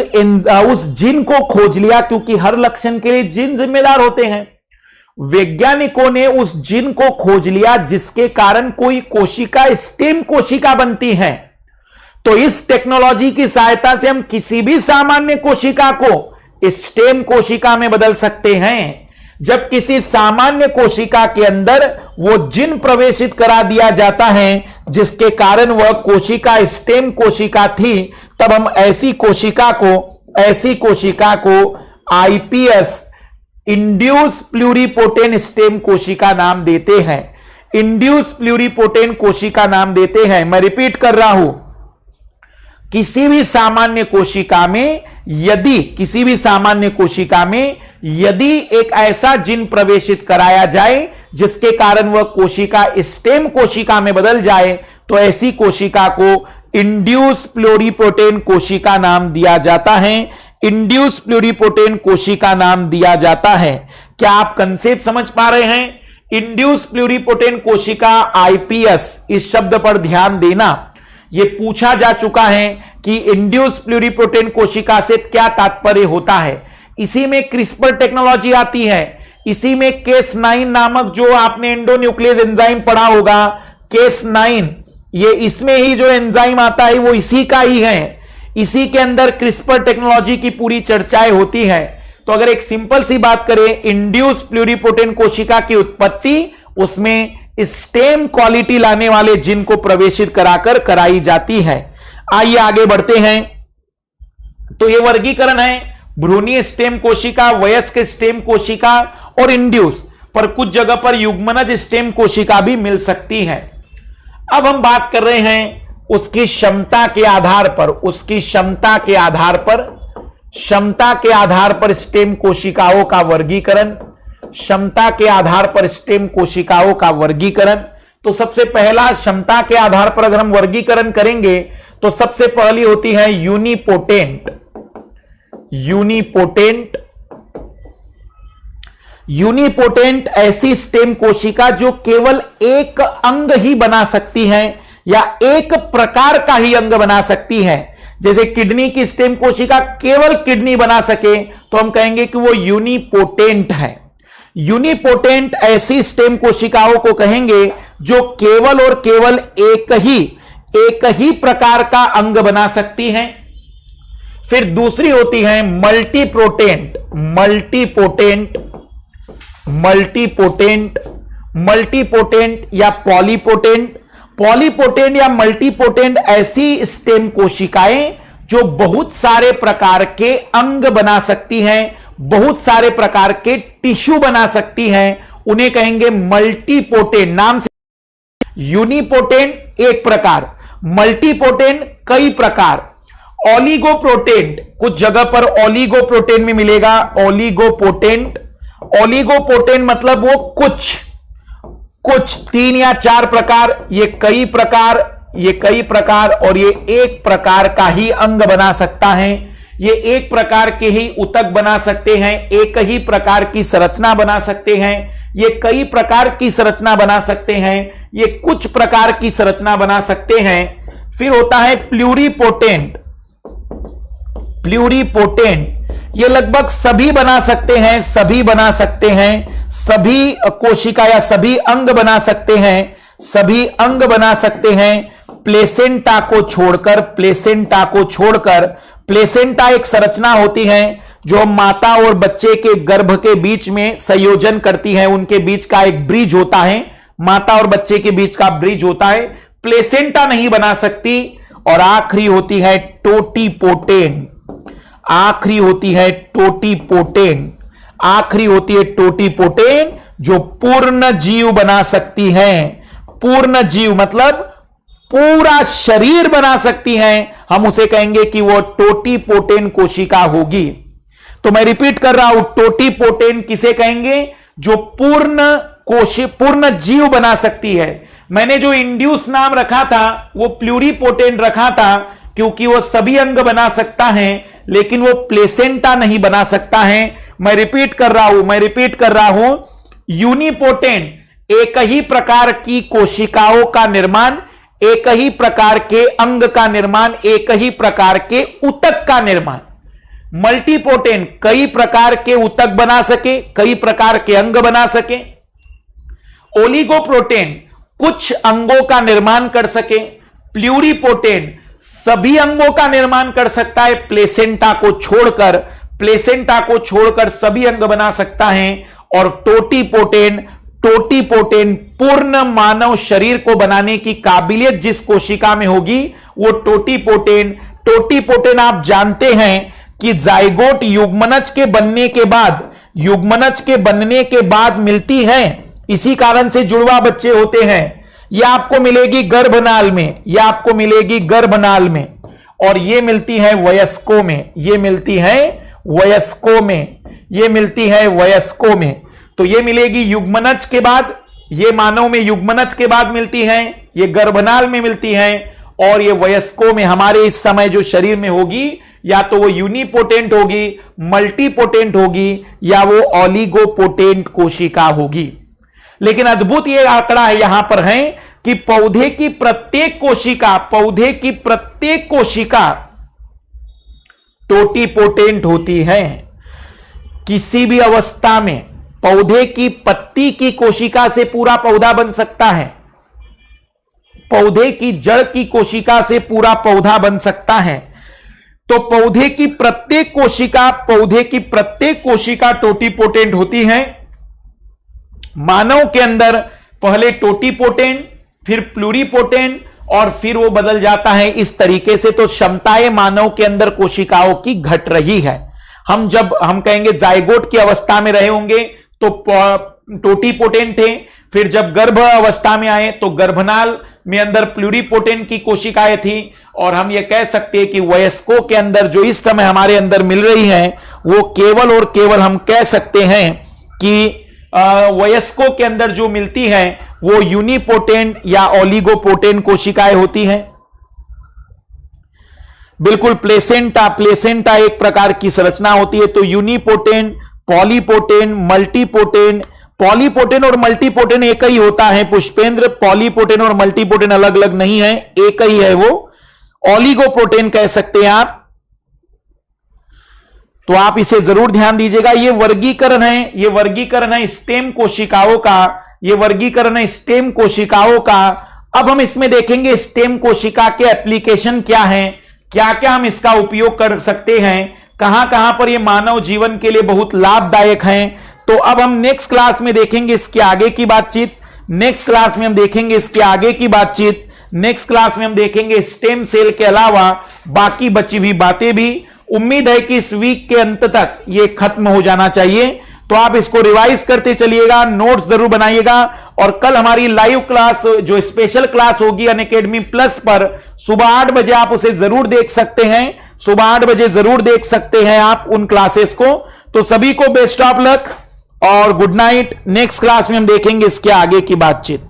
जीन को खोज लिया, क्योंकि हर लक्षण के लिए जीन जिम्मेदार होते हैं। वैज्ञानिकों ने उस जीन को खोज लिया जिसके कारण कोई कोशिका स्टेम कोशिका बनती है। तो इस टेक्नोलॉजी की सहायता से हम किसी भी सामान्य कोशिका को स्टेम कोशिका में बदल सकते हैं। जब किसी सामान्य कोशिका के अंदर वो जीन प्रवेशित करा दिया जाता है जिसके कारण वह कोशिका स्टेम कोशिका थी, तब हम ऐसी कोशिका को आईपीएस इंड्यूस प्लूरिपोटेंट स्टेम कोशिका नाम देते हैं। इंड्यूस प्लूरिपोटेंट कोशिका नाम देते हैं। मैं रिपीट कर रहा हूं, किसी भी सामान्य कोशिका में यदि एक ऐसा जीन प्रवेशित कराया जाए जिसके कारण वह कोशिका स्टेम कोशिका में बदल जाए, तो ऐसी कोशिका को इंड्यूस प्लूरिपोटेंट कोशिका नाम दिया जाता है। इंड्यूस प्लूरिपोटेंट कोशिका नाम दिया जाता है। क्या आप कंसेप्ट समझ पा रहे हैं? इंड्यूस प्लूरिपोटेंट कोशिका, आईपीएस, इस शब्द पर ध्यान देना। यह पूछा जा चुका है कि इंड्यूस प्लूरिपोटेंट कोशिका से क्या तात्पर्य होता है। इसी में क्रिस्पर टेक्नोलॉजी आती है। इसी में Cas9 नामक, जो आपने एंडोन्यूक्लियस एंजाइम पढ़ा होगा, Cas9, ये इसमें ही जो एंजाइम आता है वो इसी का ही है। इसी के अंदर क्रिस्पर टेक्नोलॉजी की पूरी चर्चाएं होती है। तो अगर एक सिंपल सी बात करें, इंड्यूस प्लूरिपोटेंट कोशिका की उत्पत्ति उसमें स्टेम क्वालिटी लाने वाले जीन को प्रवेशित कराकर कराई जाती है। आइए आगे बढ़ते हैं। तो यह वर्गीकरण है भ्रूणीय स्टेम कोशिका, वयस्क स्टेम कोशिका और इंड्यूस, पर कुछ जगह पर युग्मनज स्टेम कोशिका भी मिल सकती है। अब हम बात कर रहे हैं उसकी क्षमता के आधार पर स्टेम कोशिकाओं का वर्गीकरण। क्षमता के आधार पर स्टेम कोशिकाओं का वर्गीकरण। तो सबसे पहला क्षमता के आधार पर अगर हम वर्गीकरण करेंगे तो सबसे पहली होती है यूनिपोटेंट ऐसी स्टेम कोशिका जो केवल एक अंग ही बना सकती है या एक प्रकार का ही अंग बना सकती है। जैसे किडनी की स्टेम कोशिका केवल किडनी बना सके तो हम कहेंगे कि वो यूनिपोटेंट है। यूनिपोटेंट ऐसी स्टेम कोशिकाओं को कहेंगे जो केवल और केवल एक ही प्रकार का अंग बना सकती हैं। फिर दूसरी होती है मल्टीपोटेंट या पॉलीपोटेंट या मल्टीपोटेंट ऐसी स्टेम कोशिकाएं जो बहुत सारे प्रकार के अंग बना सकती हैं, बहुत सारे प्रकार के टिश्यू बना सकती हैं, उन्हें कहेंगे मल्टीपोटेंट। नाम से यूनिपोटेंट एक प्रकार, मल्टीपोटेंट कई प्रकार। ओलिगोप्रोटेंट, कुछ जगह पर ओलिगोप्रोटेंट में मिलेगा। ओलिगोपोटेंट मतलब वो कुछ 3 या 4 प्रकार, ये कई प्रकार और ये एक प्रकार का ही अंग बना सकता है। ये एक प्रकार के ही ऊतक बना सकते हैं, एक ही प्रकार की संरचना बना सकते हैं, ये कई प्रकार की संरचना बना सकते हैं, ये कुछ प्रकार की संरचना बना सकते हैं। फिर होता है प्लूरीपोटेंट। प्लूरीपोटेंट ये लगभग सभी बना सकते हैं, सभी बना सकते हैं, सभी कोशिका या सभी अंग बना सकते हैं, सभी अंग बना सकते हैं प्लेसेंटा को छोड़कर। प्लेसेंटा को छोड़कर, प्लेसेंटा एक संरचना होती है जो माता और बच्चे के गर्भ के बीच में संयोजन करती है, उनके बीच का एक ब्रिज होता है, माता और बच्चे के बीच का ब्रिज होता है, प्लेसेंटा नहीं बना सकती। और आखिरी होती है टोटीपोटेंट। आखिरी होती है टोटीपोटेंट। आखिरी होती है टोटीपोटेंट जो पूर्ण जीव बना सकती है। पूर्ण जीव मतलब पूरा शरीर बना सकती है, हम उसे कहेंगे कि वो टोटीपोटेंट कोशिका होगी। तो मैं रिपीट कर रहा हूं, टोटीपोटेंट किसे कहेंगे? जो पूर्ण जीव बना सकती है। मैंने जो इंड्यूस नाम रखा था वो प्लूरीपोटेंट रखा था क्योंकि वो सभी अंग बना सकता है, लेकिन वो प्लेसेंटा नहीं बना सकता है। मैं रिपीट कर रहा हूं, यूनिपोटेंट एक ही प्रकार की कोशिकाओं का निर्माण, एक ही प्रकार के अंग का निर्माण, एक ही प्रकार के ऊतक का निर्माण। मल्टीपोटेंट कई प्रकार के ऊतक बना सके, कई प्रकार के अंग बना सके। ओलिगोप्रोटेंट कुछ अंगों का निर्माण कर सके। प्लूरीपोटेंट सभी अंगों का निर्माण कर सकता है, प्लेसेंटा को छोड़कर सभी अंग बना सकता है। और टोटीपोटेंट पूर्ण मानव शरीर को बनाने की काबिलियत जिस कोशिका में होगी वो टोटीपोटेंट आप जानते हैं कि जाइगोट युग्मनज के बनने के बाद मिलती है, इसी कारण से जुड़वा बच्चे होते हैं। यह आपको मिलेगी गर्भनाल में, और यह मिलती है वयस्कों में, तो यह मिलेगी युग्मनज के बाद, यह मानव में युग्मनज के बाद मिलती है, यह गर्भनाल में मिलती है, और यह वयस्कों में हमारे इस समय जो शरीर में होगी या तो वो यूनिपोटेंट होगी, मल्टीपोटेंट होगी, या वो ओलिगोपोटेंट कोशिका होगी। लेकिन अद्भुत ये आंकड़ा है यहां पर है कि पौधे की प्रत्येक कोशिका टोटीपोटेंट होती है। किसी भी अवस्था में पौधे की पत्ती की कोशिका से पूरा पौधा बन सकता है, पौधे की जड़ की कोशिका से पूरा पौधा बन सकता है। तो पौधे की प्रत्येक कोशिका टोटीपोटेंट होती है। मानव के अंदर पहले टोटीपोटेंट, फिर प्लूरीपोटेंट, और फिर वो बदल जाता है इस तरीके से। तो क्षमताएं मानव के अंदर कोशिकाओं की घट रही है। जब हम कहेंगे जाइगोट की अवस्था में रहे होंगे तो टोटीपोटेंट थे, फिर जब गर्भ अवस्था में आए तो गर्भनाल में अंदर प्लूरीपोटेंट की कोशिकाएं थी, और हम ये कह सकते हैं कि वयस्कों के अंदर जो इस समय हमारे अंदर मिल रही हैं वो केवल और केवल हम कह सकते हैं कि वयस्कों के अंदर जो मिलती है वो यूनिपोटेंट या ओलिगोपोटेंट कोशिकाएं होती हैं। बिल्कुल प्लेसेंटा एक प्रकार की संरचना होती है। तो यूनिपोटेंट, पॉलीपोटेंट, मल्टीपोटेंट। पॉलीपोटेंट और मल्टीपोटेंट एक ही होता है पुष्पेंद्र, पॉलीपोटेंट और मल्टीपोटेंट अलग अलग नहीं है, एक ही है वो। ओलिगोपोटेंट कह सकते हैं आप। तो आप इसे जरूर ध्यान दीजिएगा। ये वर्गीकरण है स्टेम कोशिकाओं का। अब हम इसमें देखेंगे स्टेम कोशिका के एप्लीकेशन क्या हैं, क्या क्या हम इसका उपयोग कर सकते हैं, कहां कहां पर ये मानव जीवन के लिए बहुत लाभदायक हैं। तो अब हम नेक्स्ट क्लास में देखेंगे इसके आगे की बातचीत। नेक्स्ट क्लास में हम देखेंगे स्टेम सेल के अलावा बाकी बची हुई बातें भी। उम्मीद है कि इस वीक के अंत तक ये खत्म हो जाना चाहिए। तो आप इसको रिवाइज करते चलिएगा, नोट्स जरूर बनाइएगा। और कल हमारी लाइव क्लास जो स्पेशल क्लास होगी अनअकैडमी प्लस पर सुबह 8 बजे आप उसे जरूर देख सकते हैं। आप उन क्लासेस को। तो सभी को बेस्ट ऑफ लक और गुड नाइट। नेक्स्ट क्लास में हम देखेंगे इसके आगे की बातचीत।